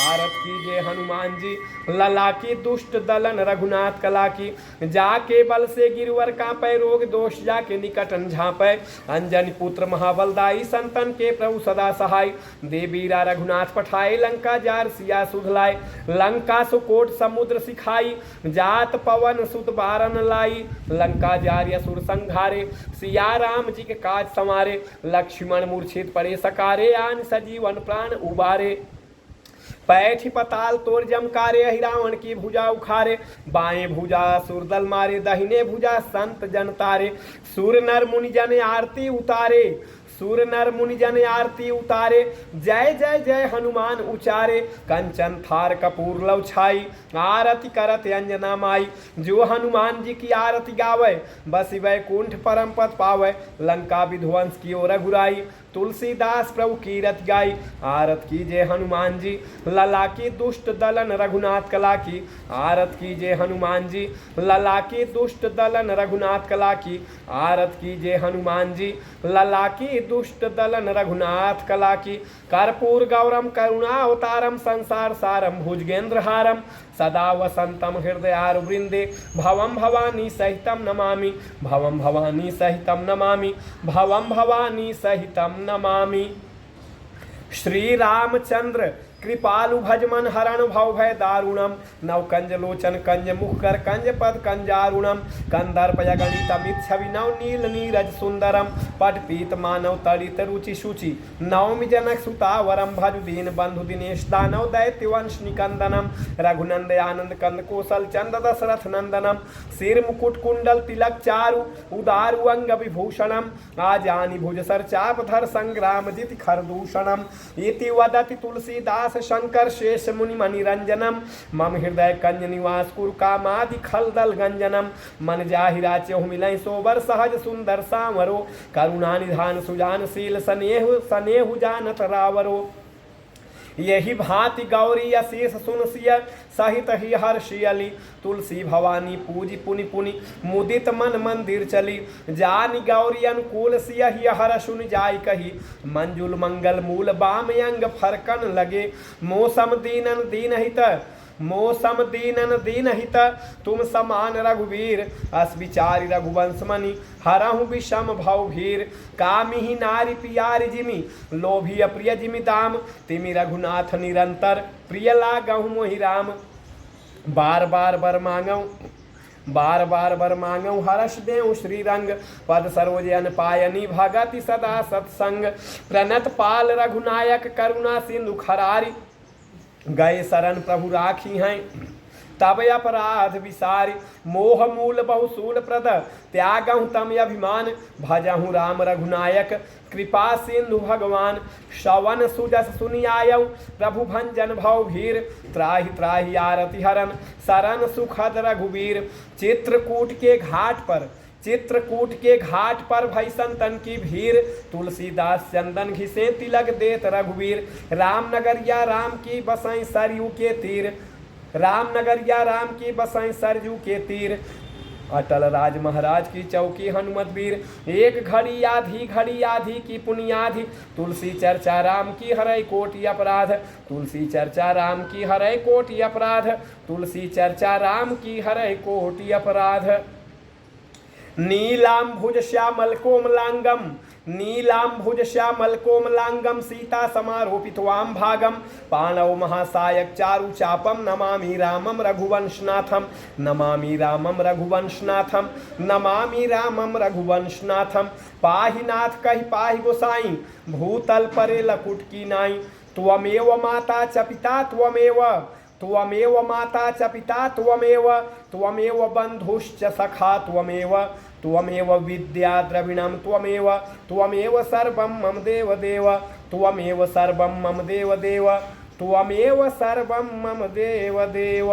आरत कीजे हनुमान जी लला की दुष्ट दलन रघुनाथ कला की। जाके बल से गिरवर कांपै रोग दोष जाके निकटन झांपै अंजनी पुत्र महाबलदाई संतन के प्रभु सदा सहाय देवीरा रघुनाथ पठाए लंका जार सिया सुधलाय लंका सुकोट समुद्र सिखाई जात पवन सुत बारन लाई लंका जार असुर संघारे सिया राम जी के काज संवारे लक्ष्मण मूर्छित पड़े सकारे आन सजीवन प्राण उबारे पैठी पताल तोड़ जमकारे रावण की भुजा उखारे बाएं भुजा सुरदल मारे दहिने भुजा संत जन तारे सुर नर मुनि जन आरती उतारे सुर नर मुनि जन आरती उतारे जय जय जय हनुमान उचारे कंचन थार कपूर लव छाई आरती करत अंजना माई। जो हनुमान जी की आरती गावे बस वैकुंठ परम पद पावे लंका विध्वंस की ओर रघुराई तुलसीदास प्रभु कीरत गाई आरत कीजे हनुमान जी लला की दुष्ट दलन रघुनाथ कला की आरत कीजे हनुमान जी लला की दुष्ट दलन रघुनाथ कला की आरत कीजे हनुमान जी लला की दुष्ट दलन रघुनाथ कला की। कर्पूर गौरम करुणावतारम संसार सारम भुजगेंद्रहारम सदा वसंतम हृदयार वृंदे भवम भवानी सहितम नमामि भवम भवानी सहितम नमामि भवम भवानी सहितम नमामि। श्री रामचंद्र कृपालु भजमन हरण भव भय दारुणम नव कंज लोचन कंज मुखकर कंज पद कंजारुणम कंदर्प गणितम इच्छवि नव नील नीरज सुंदरम पट पीत मानव तड़ित रुचि शुचि नवमि जनक सुतावरम भज दीन बंधु दिनेश दानव दैत्य वंश निकंदनम रघुनंद आनंद कंद कौशल चंद दशरथ नंदनम सिर मुकुट कुंडल तिलक चारु उदारु अंग विभूषणम आजानि भुज सर चाप धर संग्राम जित खरदूषणम इति वदति तुलसीदास शंकर शेष मुनि मणिरंजनम मम हृदय कंज निवास कुरु कामादि खलदल गंजनम मन जाहिरा चहु मिलय सोबर सहज सुंदर सांवरो करुणा निधान सुजानशील स्नेहु जानत रावरो। यही भांति गौरी अशेष सुनसिय सहित ही हर्षियली तुलसी भवानी पूजी पुनि पुनि मुदित मन मंदिर चली जानी गौरी अनुकूल सिय ही हर सुन जाय कही मंजुल मंगल मूल बाम अंग फरकन लगे मौसम दीनन दीन हित मौसम दीनन दीन हित तुम समान रघुवीर अस विचारी रघुवंश मणि हरहु विषम भव भीर कामिहि नारी पियारी जिमि लोभी अप्रिय जिमि दाम तिमि रघुनाथ निरंतर प्रिय लागहु मोहि राम। बार बार बर मांगऊ बार बार बर मांगऊ हर्ष देऊ श्री रंग पद सरोजन पायनी भगति सदा सत्संग प्रणत पाल रघुनायक करुणा सिंधु खरारी गए शरण प्रभु राखी हैं तब अपराध विसारी मोह मूल बहुसूल प्रद त्यागहु तम अभिमान भजहु राम रघुनायक कृपा सिंधु भगवान श्रवण सुजस सुनियायऊ प्रभु भंजन भव भीर त्राहि त्राहि आरति हरन शरण सुखद रघुवीर चित्रकूट के घाट पर भई संतन की भीड़ तुलसीदास चंदन घिसे तिलक देत रघुवीर रामनगरिया राम की बसाई सरयू के तीर रामनगरिया राम की बसाई सरयू के तीर अटल राज महाराज की चौकी हनुमत वीर एक घड़ी आधी की पुनियाधि तुलसी चर्चा राम की हरय कोटि अपराध तुलसी चर्चा राम की हरय कोटि अपराध तुलसी चर्चा राम की हरय कोटि अपराध। नीलाम्भुज श्यामल कोमलांगम सीता समारोपित्वाम भागम पाणव महासायक चारु चापम नमामि रामम रघुवंशनाथम पाहि नाथ कहि पाहि गोसाई भूतल परे लकुट की नाई त्वमेव माता च पिता त्वमेव माता च पिता त्वमेव बंधुश्च सखा त्वमेव विद्या द्रविणं त्वमेव सर्वं मम देव त्वमेव सर्वं मम देव